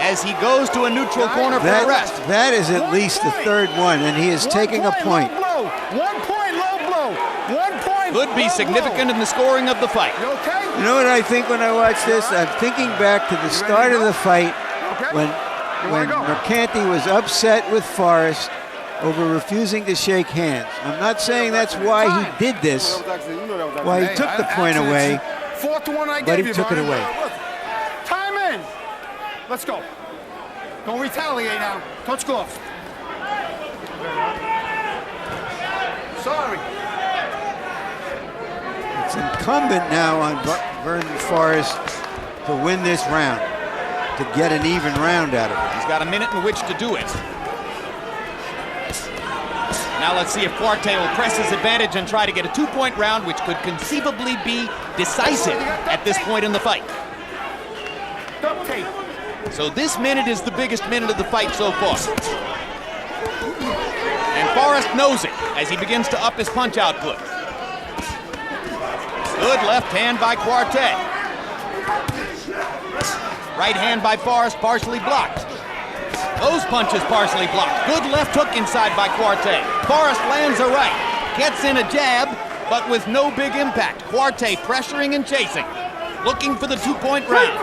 as he goes to a neutral corner for a rest. That is at least the third one, and he is taking a point. 1 point, low blow. 1 point. Could be significant in the scoring of the fight. You okay? You know what I think when I watch this? I'm thinking back to the start of the fight when Mercanti was upset with Forrest over refusing to shake hands. I'm not saying that's why he did this, why he took the point away, 4-1 I but gave he you, took it Vernon. away. Time in. Let's go. Don't retaliate now. Touch gloves. Sorry. It's incumbent now on Vernon Forrest to win this round, to get an even round out of it. He's got a minute in which to do it. Now let's see if Quartey will press his advantage and try to get a 2-point round, which could conceivably be decisive at this point in the fight. So this minute is the biggest minute of the fight so far. And Forrest knows it as he begins to up his punch output. Good left hand by Quartey. Right hand by Forrest, partially blocked. Those punches partially blocked. Good left hook inside by Quartey. Forrest lands a right, gets in a jab, but with no big impact. Quartey pressuring and chasing, looking for the 2-point round.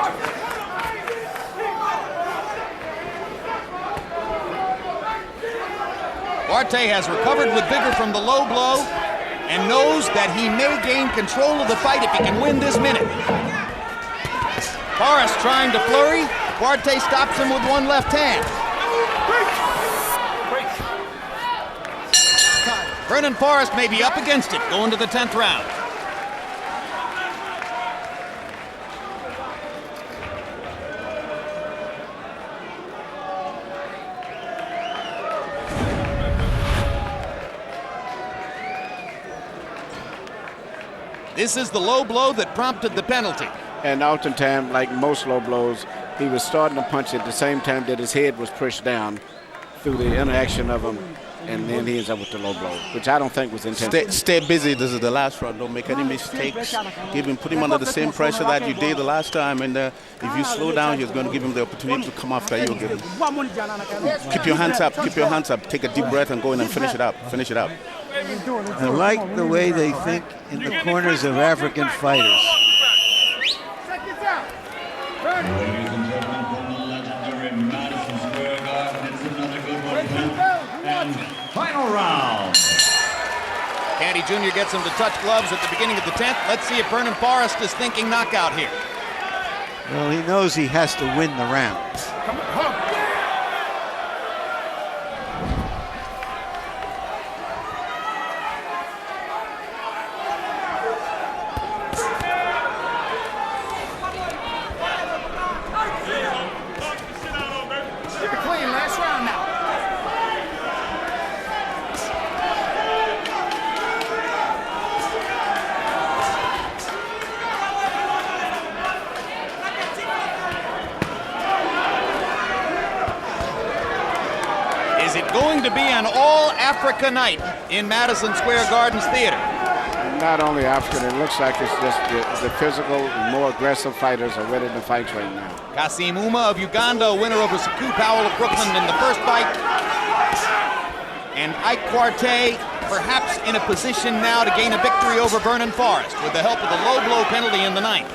Quartey has recovered with vigor from the low blow and knows that he may gain control of the fight if he can win this minute. Forrest trying to flurry. Quartey stops him with one left hand. Vernon Forrest may be up against it going to the 10th round. This is the low blow that prompted the penalty. And oftentimes, like most low blows, he was starting to punch at the same time that his head was pushed down through the interaction of him, and then he ends up with the low blow, which I don't think was intentional. Stay busy. This is the last round. Don't make any mistakes. Put him under the same pressure that you did the last time, and if you slow down, you're going to give him the opportunity to come after you. Keep your hands up. Keep your hands up. Take a deep breath and go in and finish it up. Finish it up. I like the way they think in the corners of African fighters. Ladies and gentlemen, from the legendary Madison Square Garden, it's another good one. And final round. Candy Jr. gets him to touch gloves at the beginning of the 10th. Let's see if Vernon Forrest is thinking knockout here. Well, he knows he has to win the round. Going to be an all-Africa night in Madison Square Gardens Theater. Not only African, it looks like it's just the physical, more aggressive fighters are ready to fight right now. Kassim Ouma of Uganda, a winner over Saku Powell of Brooklyn in the first fight. And Ike Quartey perhaps in a position now to gain a victory over Vernon Forrest with the help of the low blow penalty in the 9th.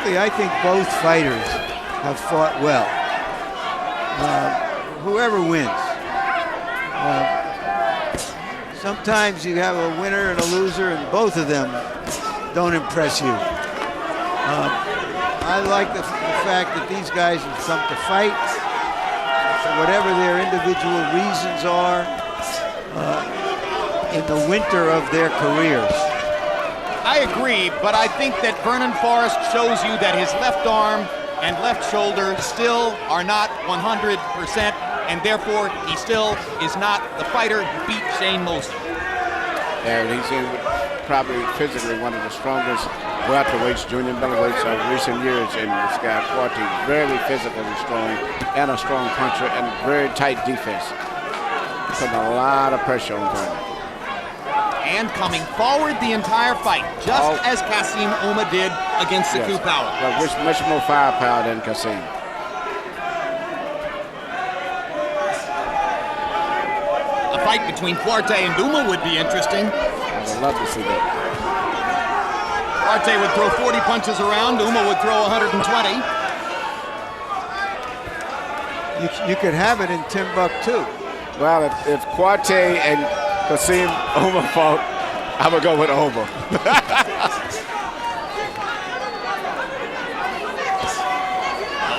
frankly, I think both fighters have fought well. Whoever wins. Sometimes you have a winner and a loser, and both of them don't impress you. I like the fact that these guys have come to fight for whatever their individual reasons are in the winter of their careers. I agree, but I think that Vernon Forrest shows you that his left arm and left shoulder still are not 100%, and therefore he still is not the fighter who beat Shane Mosley. And he's in probably physically one of the strongest welterweights, junior middleweights of recent years in this guy Quartey. Very physically strong and a strong puncher and very tight defense. Putting a lot of pressure on Vernon. And coming forward the entire fight, just as Kassim Ouma did against Sekou Powell. But much more firepower than Kassim. A fight between Quartey and Ouma would be interesting. I would love to see that. Quartey would throw 40 punches around, Ouma would throw 120. You could have it in Timbuktu. Well, if Quartey and Kassim Ouma fought, I would go with Ouma.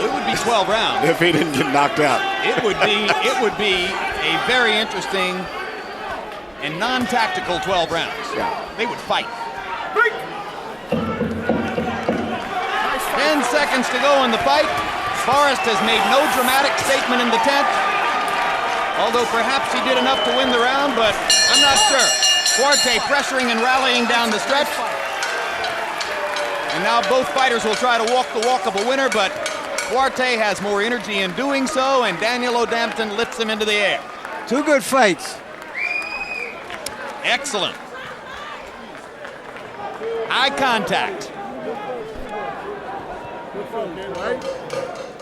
It would be 12 rounds. If he didn't get knocked out. It would be a very interesting and non-tactical 12 rounds. Yeah. They would fight. 10 seconds to go in the fight. Forrest has made no dramatic statement in the 10th. Although perhaps he did enough to win the round, but I'm not sure. Quartey pressuring and rallying down the stretch. And now both fighters will try to walk the walk of a winner, but Quartey has more energy in doing so, and Daniel O'Dampton lifts him into the air. Two good fights. Excellent. Eye contact.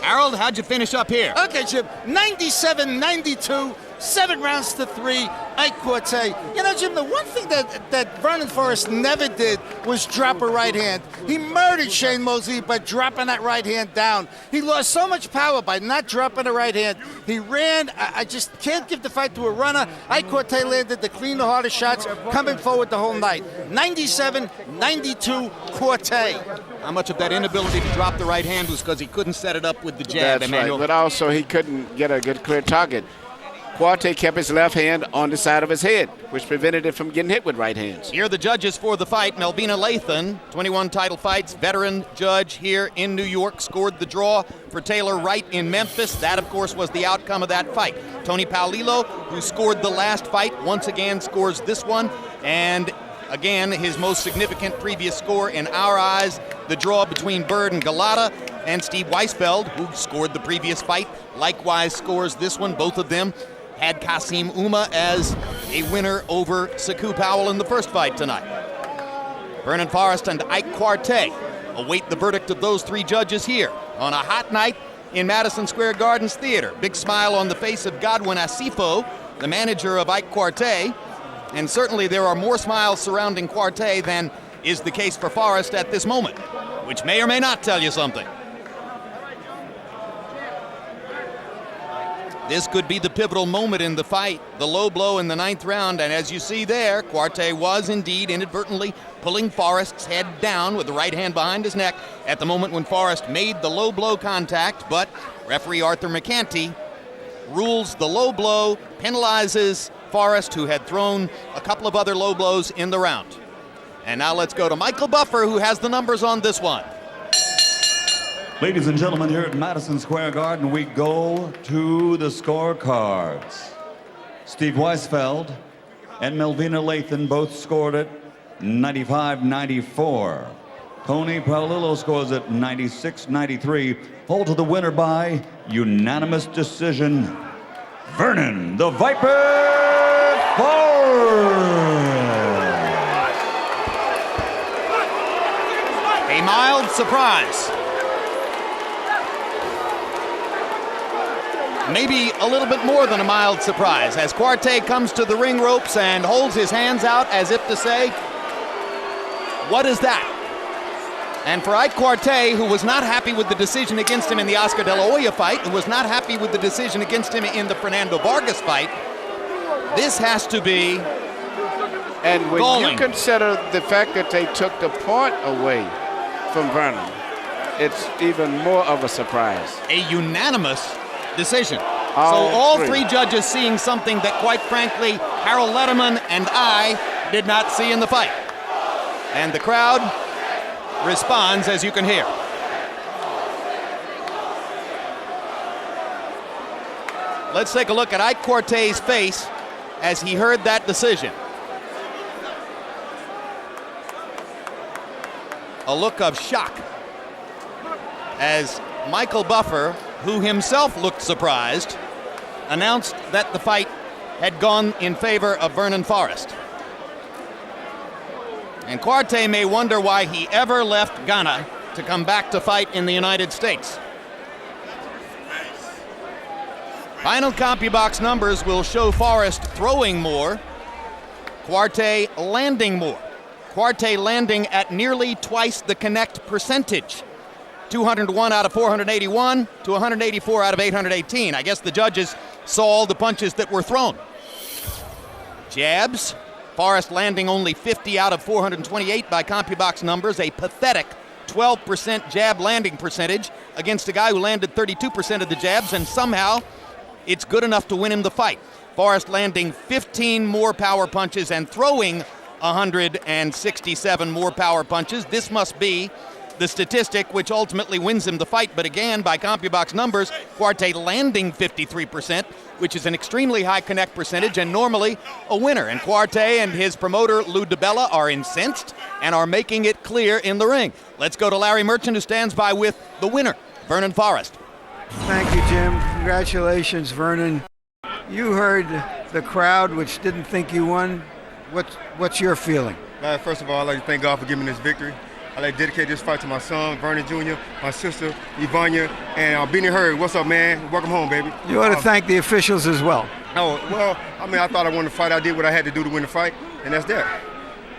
Harold, how'd you finish up here? Okay, Jim, 97-92, 7 rounds to 3, Ike Quartey. You know, Jim, the one thing that Vernon Forrest never did was drop a right hand. He murdered Shane Mosley by dropping that right hand down. He lost so much power by not dropping the right hand. He ran. I just can't give the fight to a runner. Ike Quartey landed the clean, the hardest shots, coming forward the whole night. 97-92, Quartey. How much of that inability to drop the right hand was because he couldn't set it up with the jab, That's Emmanuel? right, but also he couldn't get a good clear target. Quartey kept his left hand on the side of his head, which prevented it from getting hit with right hands. Here are the judges for the fight. Melvina Lathan, 21 title fights, veteran judge here in New York, scored the draw for Taylor Wright in Memphis. That, of course, was the outcome of that fight. Tony Paolillo, who scored the last fight, once again scores this one. And again, his most significant previous score in our eyes, the draw between Bird and Galata, and Steve Weisfeld, who scored the previous fight, likewise scores this one. Both of them had Kassim Ouma as a winner over Sekou Powell in the first fight tonight. Vernon Forrest and Ike Quartey await the verdict of those three judges here on a hot night in Madison Square Garden's theater. Big smile on the face of Godwin Asifo, the manager of Ike Quartey, and certainly there are more smiles surrounding Quartey than is the case for Forrest at this moment, which may or may not tell you something. This could be the pivotal moment in the fight, the low blow in the 9th round, and as you see there, Quartey was indeed inadvertently pulling Forrest's head down with the right hand behind his neck at the moment when Forrest made the low blow contact, but referee Arthur McCanty rules the low blow, penalizes Forrest, who had thrown a couple of other low blows in the round. And now let's go to Michael Buffer, who has the numbers on this one. Ladies and gentlemen, here at Madison Square Garden, we go to the scorecards. Steve Weisfeld and Melvina Lathan both scored it 95-94. Tony Paolillo scores it 96-93. Fall to the winner by unanimous decision, Vernon the Viper Forrest. A mild surprise. Maybe a little bit more than a mild surprise as Quartey comes to the ring ropes and holds his hands out as if to say, what is that? And for Ike Quartey, who was not happy with the decision against him in the Oscar De La Hoya fight, who was not happy with the decision against him in the Fernando Vargas fight, this has to be And when galling. you consider the fact that they took the point away from Vernon, it's even more of a surprise. A unanimous decision. All so all three. three judges seeing something that, quite frankly, Harold Letterman and I did not see in the fight. And the crowd responds, as you can hear. Let's take a look at Ike Quartey's face as he heard that decision. A look of shock as Michael Buffer, who himself looked surprised, announced that the fight had gone in favor of Vernon Forrest. And Quartey may wonder why he ever left Ghana to come back to fight in the United States. Final CompuBox numbers will show Forrest throwing more, Quartey landing more. Quartey landing at nearly twice the connect percentage. 201 out of 481 to 184 out of 818. I guess the judges saw all the punches that were thrown. Jabs, Forrest landing only 50 out of 428 by CompuBox numbers, a pathetic 12% jab landing percentage against a guy who landed 32% of the jabs, and somehow it's good enough to win him the fight. Forrest landing 15 more power punches and throwing 167 more power punches. This must be the statistic which ultimately wins him the fight. But again, by CompuBox numbers, Quartey landing 53%, which is an extremely high connect percentage and normally a winner. And Quartey and his promoter, Lou DiBella, are incensed and are making it clear in the ring. Let's go to Larry Merchant, who stands by with the winner, Vernon Forrest. Thank you, Jim. Congratulations, Vernon. You heard the crowd, which didn't think you won. What's your feeling? First of all, I'd like to thank God for giving me this victory. I'd like to dedicate this fight to my son, Vernon Jr., my sister, Ivania, and Benny Hurd. What's up, man? Welcome home, baby. You ought to thank the officials as well. Oh, well, I mean, I thought I won the fight. I did what I had to do to win the fight, and that's that.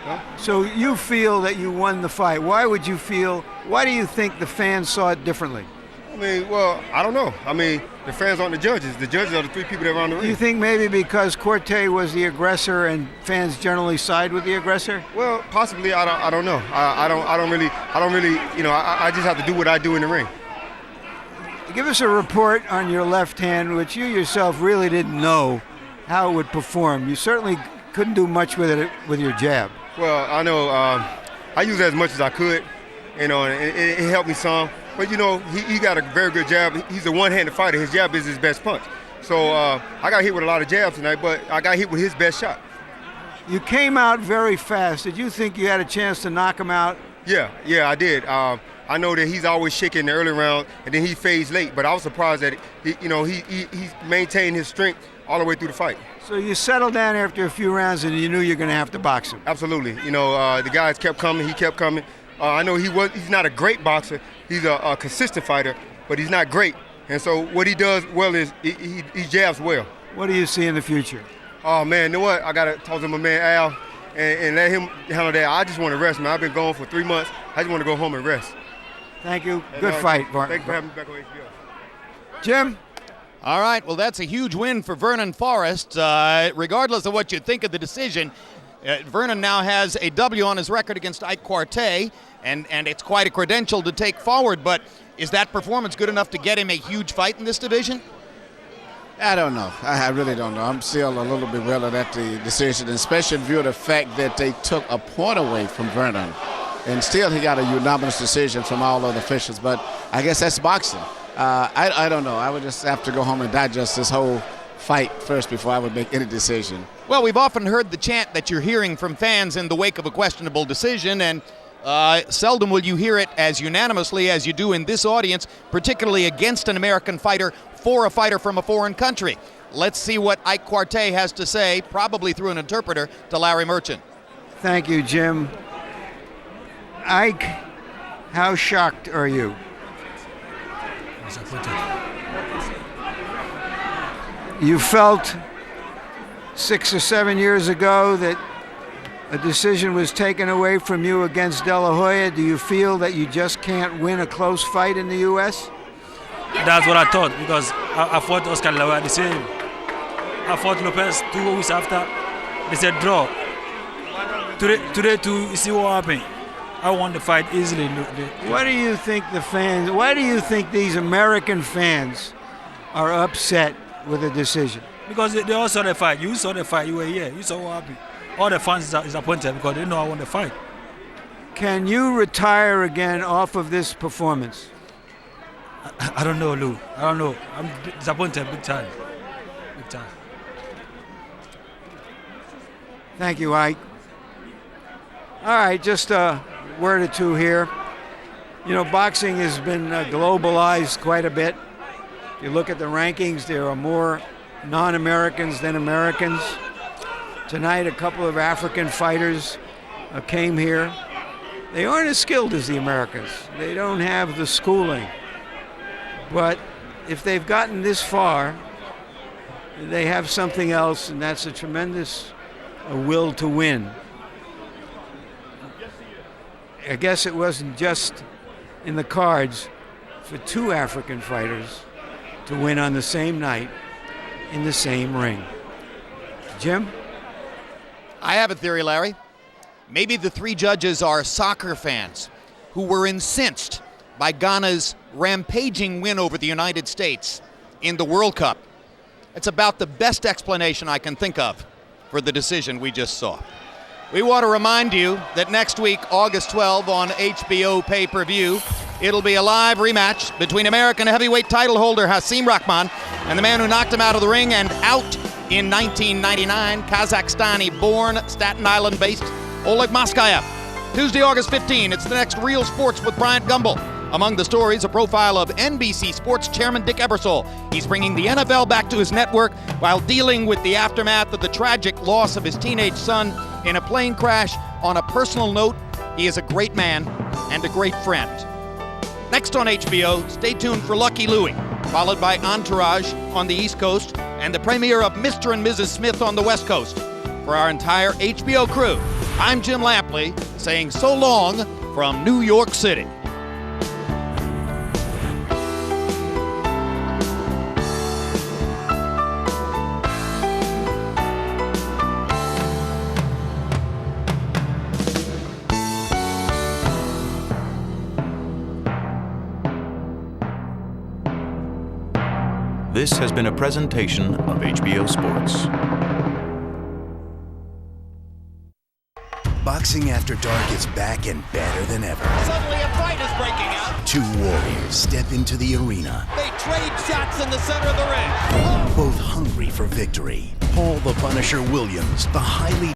Huh? So you feel that you won the fight. Why do you think the fans saw it differently? I mean, well, I don't know. I mean, the fans aren't the judges. The judges are the three people that are on the ring. Do you think maybe because Quartey was the aggressor and fans generally side with the aggressor? Well, possibly. I don't know. I don't really. You know, I just have to do what I do in the ring. Give us a report on your left hand, which you yourself really didn't know how it would perform. You certainly couldn't do much with it with your jab. Well, I know. I used it as much as I could. You know, and it helped me some. But, you know, he got a very good jab. He's a one-handed fighter. His jab is his best punch. So I got hit with a lot of jabs tonight, but I got hit with his best shot. You came out very fast. Did you think you had a chance to knock him out? Yeah, I did. I know that he's always shaking in the early round, and then he fades late. But I was surprised that he maintained his strength all the way through the fight. So you settled down after a few rounds, and you knew you were going to have to box him. Absolutely. You know, the guys kept coming. He kept coming. I know he's not a great boxer. He's a consistent fighter, but he's not great. And so what he does well is he jabs well. What do you see in the future? Oh, man, you know what? I got to talk to my man Al and let him handle that. I just want to rest, man. I've been gone for 3 months. I just want to go home and rest. Thank you. Good fight, Vernon. Thanks for having me back on HBO. Jim? All right, well, that's a huge win for Vernon Forrest. Regardless of what you think of the decision, Vernon now has a W on his record against Ike Quartey, and it's quite a credential to take forward, but is that performance good enough to get him a huge fight in this division? I don't know. I really don't know. I'm still a little bewildered at the decision, especially in view of the fact that they took a point away from Vernon. And still he got a unanimous decision from all other officials, but I guess that's boxing. I don't know. I would just have to go home and digest this whole fight first before I would make any decision. Well, we've often heard the chant that you're hearing from fans in the wake of a questionable decision, and seldom will you hear it as unanimously as you do in this audience, particularly against an American fighter for a fighter from a foreign country. Let's see what Ike Quartey has to say, probably through an interpreter, to Larry Merchant. Thank you, Jim. Ike, how shocked are you? You felt 6 or 7 years ago that a decision was taken away from you against De La Hoya. Do you feel that you just can't win a close fight in the U.S.? That's what I thought, because I fought Oscar De La Hoya the same. I fought Lopez 2 weeks after. They said draw. Today to see what happened. I won the fight easily. What do you think the fans, why do you think these American fans are upset with the decision? Because they all saw the fight. You saw the fight, you were here. You saw what happened. All the fans are disappointed because they know I won the fight. Can you retire again off of this performance? I don't know, Lou. I don't know. I'm disappointed big time. Big time. Thank you, Ike. All right, just a word or two here. You know, boxing has been globalized quite a bit. If you look at the rankings, there are more non-Americans than Americans. Tonight, a couple of African fighters came here. They aren't as skilled as the Americans. They don't have the schooling. But if they've gotten this far, they have something else, and that's a tremendous will to win. I guess it wasn't just in the cards for two African fighters to win on the same night in the same ring. Jim? I have a theory, Larry. Maybe the three judges are soccer fans who were incensed by Ghana's rampaging win over the United States in the World Cup. It's about the best explanation I can think of for the decision we just saw. We want to remind you that next week, August 12, on HBO pay-per-view, it'll be a live rematch between American heavyweight title holder Hasim Rahman and the man who knocked him out of the ring and out in 1999, Kazakhstani-born, Staten Island-based Oleg Moskayev. Tuesday, August 15, it's the next Real Sports with Bryant Gumbel. Among the stories, a profile of NBC Sports chairman Dick Ebersol. He's bringing the NFL back to his network while dealing with the aftermath of the tragic loss of his teenage son in a plane crash. On a personal note, he is a great man and a great friend. Next on HBO, stay tuned for Lucky Louie, followed by Entourage on the East Coast and the premiere of Mr. and Mrs. Smith on the West Coast. For our entire HBO crew, I'm Jim Lampley saying so long from New York City. This has been a presentation of HBO Sports. Boxing After Dark is back and better than ever. Suddenly a fight is breaking out. Two warriors step into the arena. They trade shots in the center of the ring. Both hungry for victory. Paul the Punisher Williams, the highly